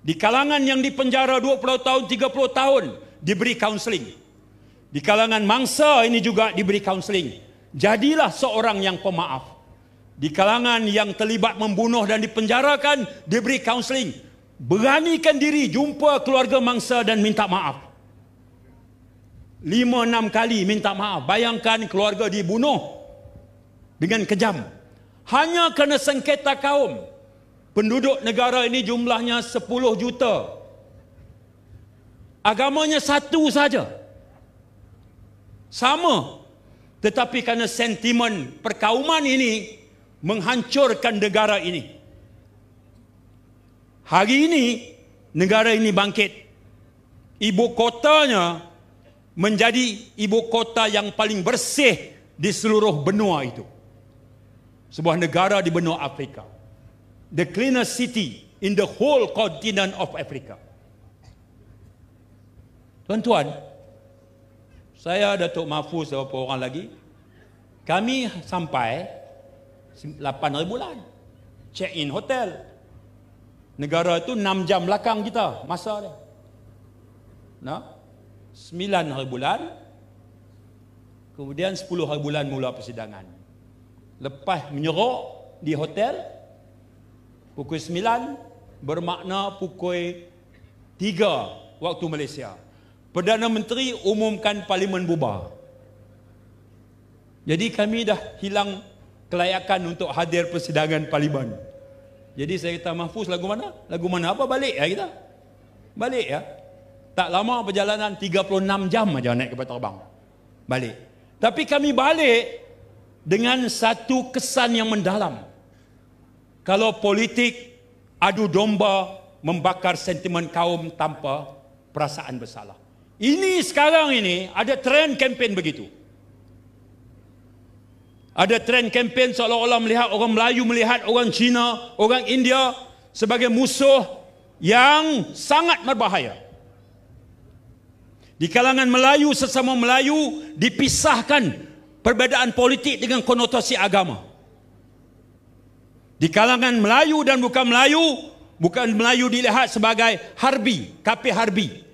Di kalangan yang dipenjara 20 tahun, 30 tahun diberi kaunseling. Di kalangan mangsa ini juga diberi kaunseling. Jadilah seorang yang pemaaf. Di kalangan yang terlibat membunuh dan dipenjarakan diberi kaunseling. Beranikan diri jumpa keluarga mangsa dan minta maaf. 5-6 kali minta maaf. Bayangkan keluarga dibunuh dengan kejam. Hanya kerana sengketa kaum. Penduduk negara ini jumlahnya 10 juta. Agamanya satu saja. Sama. Tetapi kerana sentimen perkauman ini menghancurkan negara ini. Hari ini negara ini bangkit. Ibu kotanya menjadi ibu kota yang paling bersih di seluruh benua itu. Sebuah negara di benua Afrika. The cleanest city in the whole continent of Africa. Tuan-tuan, saya Datuk Mahfuz dan beberapa orang lagi, kami sampai 8 hari bulan. Check in hotel. Negara itu 6 jam belakang kita masa dia. Nah, 9 hari bulan, kemudian 10 hari bulan mula persidangan. Lepas menyerok di hotel, pukul 9, bermakna pukul 3 waktu Malaysia. Perdana Menteri umumkan parlimen bubar. Jadi kami dah hilang kelayakan untuk hadir persidangan parlimen. Jadi saya kata, Mahfuz lagu mana? Lagu mana? Apa balik ya kita? Balik ya? Tak lama perjalanan, 36 jam aja naik kapal terbang. Balik. Tapi kami balik dengan satu kesan yang mendalam. Kalau politik adu domba membakar sentimen kaum tanpa perasaan bersalah. Ini sekarang ini ada trend kempen begitu. Ada trend kempen seolah-olah melihat orang Melayu melihat orang Cina, orang India sebagai musuh yang sangat berbahaya. Di kalangan Melayu, sesama Melayu dipisahkan perbezaan politik dengan konotasi agama. Di kalangan Melayu dan bukan Melayu dilihat sebagai harbi, kafir harbi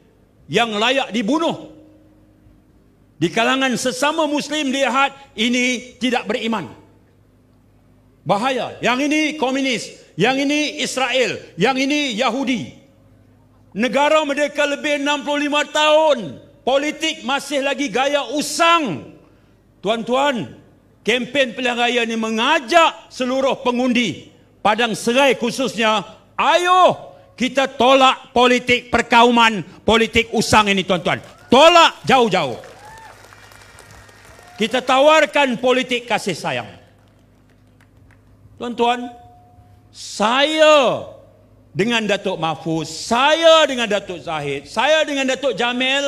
yang layak dibunuh. Di kalangan sesama Muslim dilihat ini tidak beriman. Bahaya. Yang ini komunis, yang ini Israel, yang ini Yahudi. Negara merdeka lebih 65 tahun. Politik masih lagi gaya usang. Tuan-tuan, kempen pilihan raya ini mengajak seluruh pengundi Padang Serai khususnya, ayo kita tolak politik perkauman, politik usang ini tuan-tuan. Tolak jauh-jauh. Kita tawarkan politik kasih sayang. Tuan-tuan, saya dengan Datuk Mahfuz, saya dengan Datuk Zahid, saya dengan Datuk Jamil,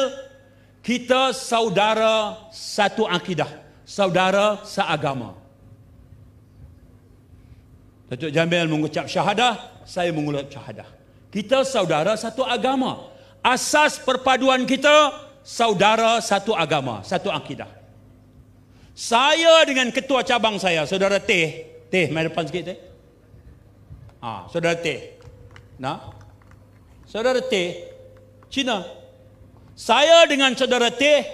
kita saudara satu akidah, saudara seagama. Datuk Jamil mengucap syahadah, saya mengucap syahadah. Kita saudara satu agama. Asas perpaduan kita, saudara satu agama, satu akidah. Saya dengan ketua cabang saya, Saudara Teh, mari depan sikit Teh. Saudara Teh. Saudara Teh, Cina. Saya dengan Saudara Teh,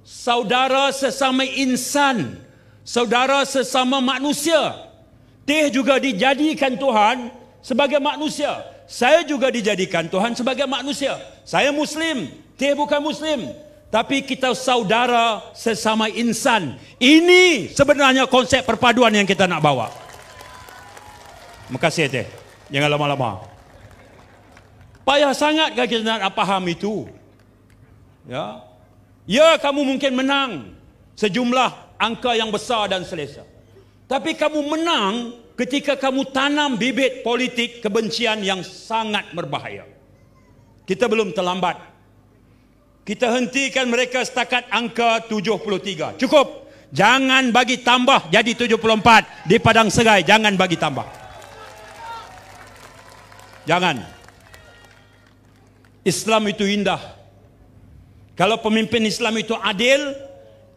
saudara sesama insan, saudara sesama manusia. Teh juga dijadikan Tuhan sebagai manusia. Saya juga dijadikan Tuhan sebagai manusia. Saya Muslim, Teh bukan Muslim. Tapi kita saudara sesama insan. Ini sebenarnya konsep perpaduan yang kita nak bawa. Terima kasih Teh. Jangan lama-lama. Payah sangat kan kita nak faham itu. Ya, kamu mungkin menang sejumlah angka yang besar dan selesa. Tapi kamu menang ketika kamu tanam bibit politik kebencian yang sangat berbahaya. Kita belum terlambat. Kita hentikan mereka setakat angka 73. Cukup. Jangan bagi tambah jadi 74 di Padang Serai. Jangan bagi tambah. Jangan. Islam itu indah. Kalau pemimpin Islam itu adil,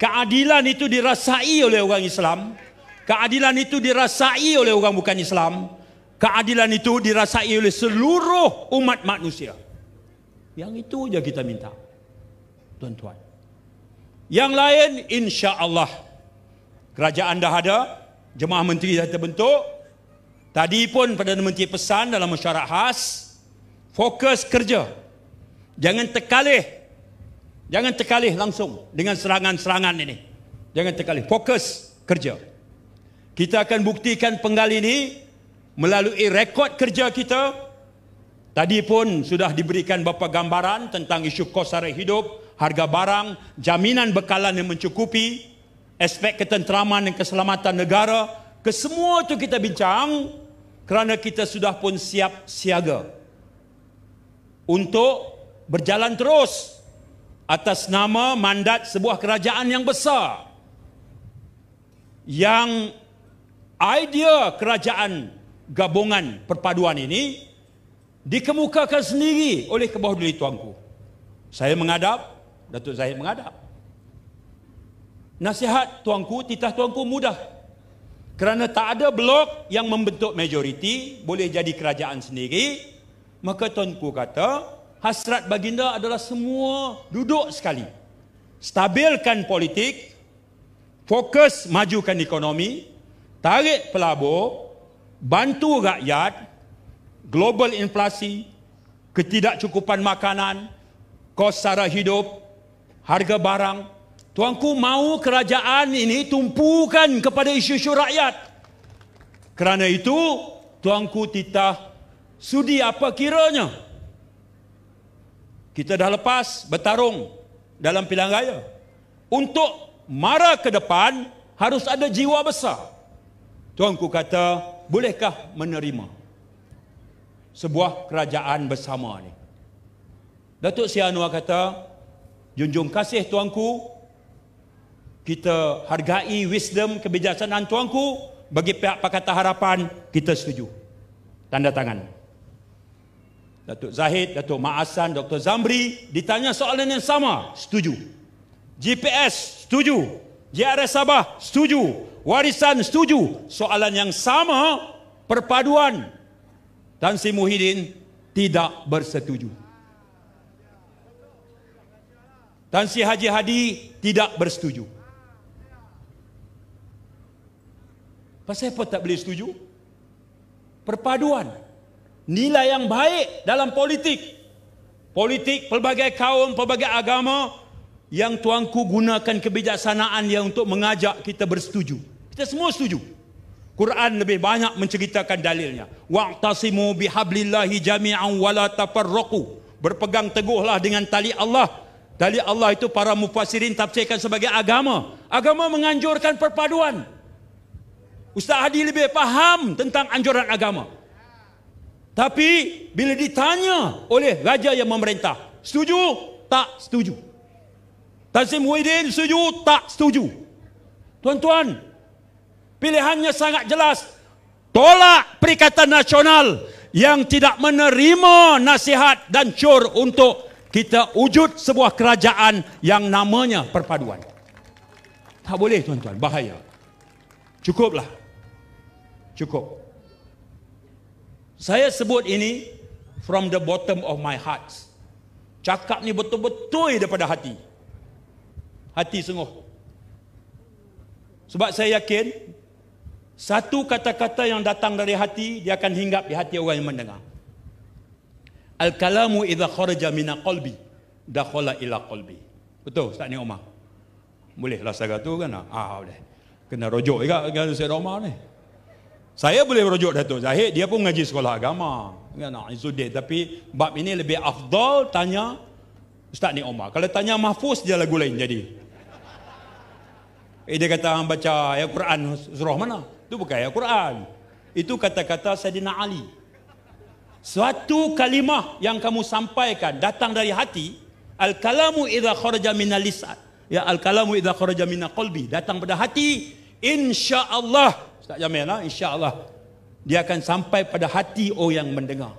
keadilan itu dirasai oleh orang Islam. Keadilan itu dirasai oleh orang bukan Islam. Keadilan itu dirasai oleh seluruh umat manusia. Yang itu saja kita minta. Tuan-tuan. Yang lain insya-Allah kerajaan dah ada, jemaah menteri dah terbentuk. Tadi pun Perdana Menteri pesan dalam mesyuarat khas, fokus kerja. Jangan terkalih langsung dengan serangan-serangan ini. Jangan terkalih, fokus kerja. Kita akan buktikan penggal ini melalui rekod kerja kita. Tadi pun sudah diberikan beberapa gambaran tentang isu kos sara hidup, harga barang, jaminan bekalan yang mencukupi, aspek ketenteraman dan keselamatan negara. Kesemua itu kita bincang kerana kita sudah pun siap siaga untuk berjalan terus atas nama mandat sebuah kerajaan yang besar. Yang idea kerajaan gabungan perpaduan ini dikemukakan sendiri oleh kebawah-duli tuanku. Saya menghadap, Datuk Zahid menghadap. Nasihat tuanku, titah tuanku mudah. Kerana tak ada blok yang membentuk majoriti, boleh jadi kerajaan sendiri. Maka tuanku kata, hasrat baginda adalah semua duduk sekali. Stabilkan politik, fokus majukan ekonomi, tarik pelabur, bantu rakyat, global inflasi, ketidakcukupan makanan, kos sara hidup, harga barang. Tuanku mahu kerajaan ini tumpukan kepada isu-isu rakyat. Kerana itu, tuanku titah sudi apa kiranya. Kita dah lepas bertarung dalam pilihan raya. Untuk mara ke depan, harus ada jiwa besar. Tuanku kata, bolehkah menerima sebuah kerajaan bersama ni? Datuk Sri Anwar kata, junjung kasih tuanku, kita hargai wisdom, kebijaksanaan tuanku. Bagi pihak Pakatan Harapan, kita setuju. Tanda tangan. Datuk Zahid, Datuk Mak Hassan, Dr. Zamri ditanya soalan yang sama, setuju. GPS, setuju. JRS Sabah, setuju. Warisan, setuju. Soalan yang sama, perpaduan. Tan Sri Muhyiddin tidak bersetuju. Tan Sri Haji Hadi tidak bersetuju. Pasal apa tak boleh setuju? Perpaduan. Nilai yang baik dalam politik. Politik pelbagai kaum, pelbagai agama yang tuanku gunakan kebijaksanaan yang untuk mengajak kita bersetuju. Kita semua setuju. Quran lebih banyak menceritakan dalilnya. Wa'tasimu bihablillahi jami'an wala tafarraqu. Berpegang teguhlah dengan tali Allah. Tali Allah itu para mufassirin tafsirkan sebagai agama. Agama menganjurkan perpaduan. Ustaz Hadi lebih faham tentang anjuran agama. Tapi bila ditanya oleh raja yang memerintah, setuju? Tak setuju. Tan Sri Muhyiddin setuju? Tak setuju. Tuan-tuan, pilihannya sangat jelas. Tolak Perikatan Nasional yang tidak menerima nasihat dan cur untuk kita wujud sebuah kerajaan yang namanya perpaduan. Tak boleh tuan-tuan, bahaya. Cukuplah. Cukup. Saya sebut ini from the bottom of my heart. Cakap ni betul-betul daripada hati. Hati sungguh. Sebab saya yakin satu kata-kata yang datang dari hati, dia akan hinggap di hati orang yang mendengar. Al-kalamu idza kharaja mina qalbi dakhala ila qalbi. Betul Ustaz ni Omar? Bolehlah saya kata kan? Boleh. Kena rujuk juga dengan Syed Omar ni. Saya boleh merujuk Datuk Zahid, dia pun ngaji sekolah agama. Izzuddin, tapi bab ini lebih afdal tanya Ustaz ni Omar. Kalau tanya Mahfuz, dia lagu lain jadi. Dia kata baca ayat Quran surah mana? Itu bukan ayat Quran. Itu kata-kata Sayyidina Ali. Suatu kalimah yang kamu sampaikan datang dari hati. Al-kalamu idza kharaja minal lisan. Ya, al-kalamu idza kharaja minal qalbi. Datang pada hati, insya-Allah. Tak jamin lah, insya-Allah dia akan sampai pada hati orang yang mendengar.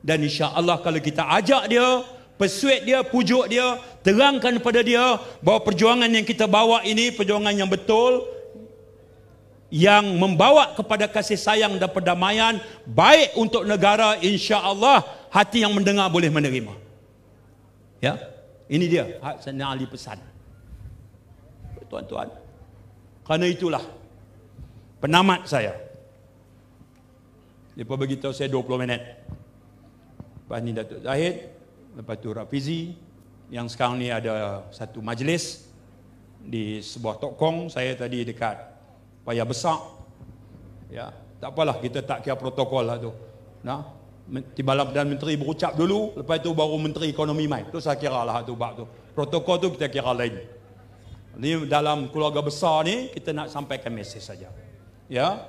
Dan insya-Allah kalau kita ajak dia, persuade dia, pujuk dia, terangkan pada dia bahawa perjuangan yang kita bawa ini perjuangan yang betul, yang membawa kepada kasih sayang dan perdamaian, baik untuk negara, insya-Allah hati yang mendengar boleh menerima. Ya, ini dia Sayyidina Ali pesan. Tuan-tuan, kerana itulah penamat saya. Dia beritahu saya 20 minit. Lepas ni Datuk Zahid, lepas tu Rafizi, yang sekarang ni ada satu majlis di sebuah tokong. Saya tadi dekat Paya Besar. Ya, tak apalah, kita tak kira protokol lah tu. Nah, Timbalan Perdana Menteri berucap dulu, lepas tu baru Menteri Ekonomi mai. Tu saya kira lah tu bab tu. Protokol tu kita kira lain. Ni dalam keluarga besar ni kita nak sampaikan mesej saja. Ya,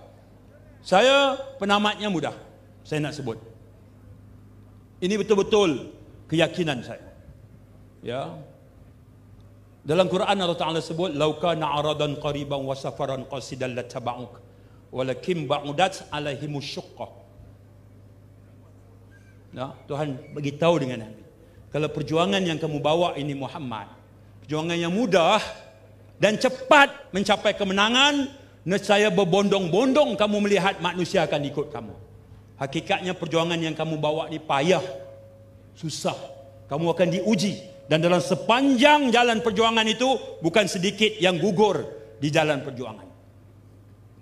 saya penamatnya mudah. Saya nak sebut. Ini betul-betul keyakinan saya. Ya, dalam Quran Allah Taala sebut, "Lau kana aradan qariban wa safaran qasidan lattaba'uk, walakin ba'udat alaihimus syuqqah." Ya, Tuhan bagi tahu dengan Nabi, kalau perjuangan yang kamu bawa ini Muhammad, perjuangan yang mudah dan cepat mencapai kemenangan, nescaya berbondong-bondong kamu melihat manusia akan ikut kamu. Hakikatnya perjuangan yang kamu bawa ni payah, susah. Kamu akan diuji. Dan dalam sepanjang jalan perjuangan itu, bukan sedikit yang gugur di jalan perjuangan.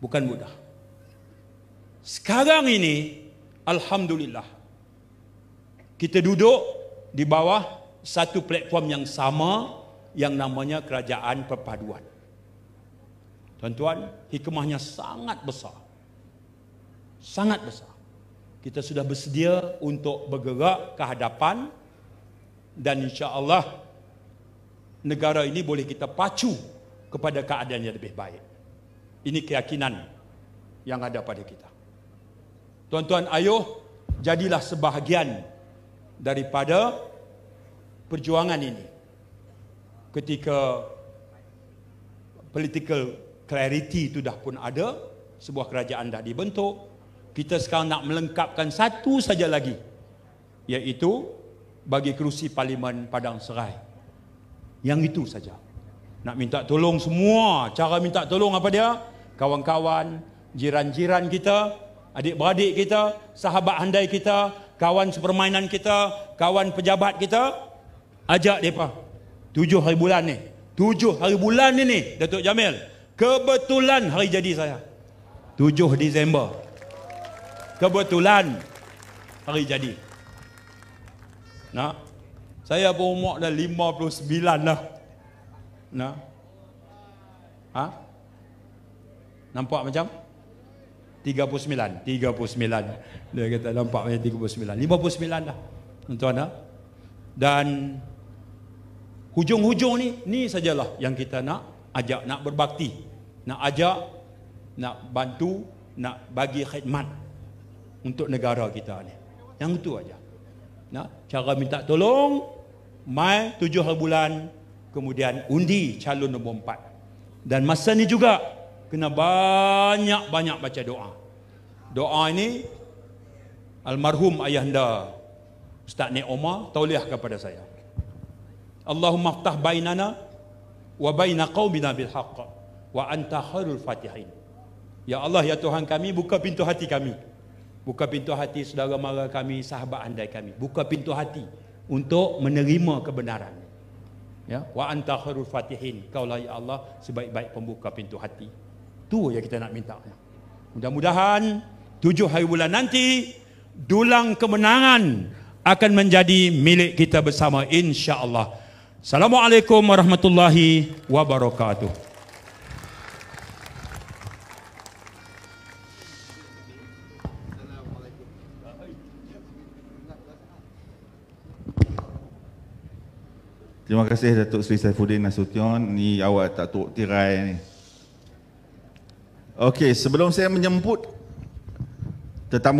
Bukan mudah. Sekarang ini, alhamdulillah, kita duduk di bawah satu platform yang sama, yang namanya Kerajaan Perpaduan. Tuan-tuan, hikmahnya sangat besar. Sangat besar. Kita sudah bersedia untuk bergerak ke hadapan, dan insya-Allah negara ini boleh kita pacu kepada keadaan yang lebih baik. Ini keyakinan yang ada pada kita. Tuan-tuan, ayuh jadilah sebahagian daripada perjuangan ini. Ketika political clarity itu dah pun ada, sebuah kerajaan dah dibentuk. Kita sekarang nak melengkapkan satu saja lagi, iaitu bagi kerusi Parlimen Padang Serai. Yang itu saja. Nak minta tolong semua. Cara minta tolong apa dia? Kawan-kawan, jiran-jiran kita, adik-beradik kita, sahabat handai kita, kawan sepermainan kita, kawan pejabat kita, ajak mereka. 7 hari bulan ni. 7 hari bulan ni, Datuk Jamil. Kebetulan hari jadi saya. 7 Disember. Kebetulan hari jadi. Nah, saya pun umur dah 59 dah. Nah. Ha? Nampak macam 39. Dia kata nampak macam 39. 59 dah. Tuan-tuan dah. Dan hujung-hujung ni sajalah yang kita nak ajak, nak berbakti, nak ajak, nak bantu, nak bagi khidmat untuk negara kita ni. Yang itu aja. Nah, cara minta tolong mai 7 hari bulan, kemudian undi calon nombor 4. Dan masa ni juga kena banyak-banyak baca doa. Doa ini almarhum ayahanda Ustaz Nek Omar tauliah kepada saya. Allahumma ftah bainana wa baina qaumina bil haqq wa anta khairul fatihin. Ya Allah, ya Tuhan kami, buka pintu hati kami. Buka pintu hati saudara mara kami, sahabat handai kami. Buka pintu hati untuk menerima kebenaran. Ya, wa anta khairul fatihin. Kaulah ya Allah sebaik-baik pembuka pintu hati. Itu yang kita nak minta. Mudah-mudahan 7 hari bulan nanti dulang kemenangan akan menjadi milik kita bersama, insya-Allah. Assalamualaikum warahmatullahi wabarakatuh. Terima kasih Datuk Seri Saifuddin Nasution. Ni awak tak tuk tirai ni. Okey, sebelum saya menjemput tetamu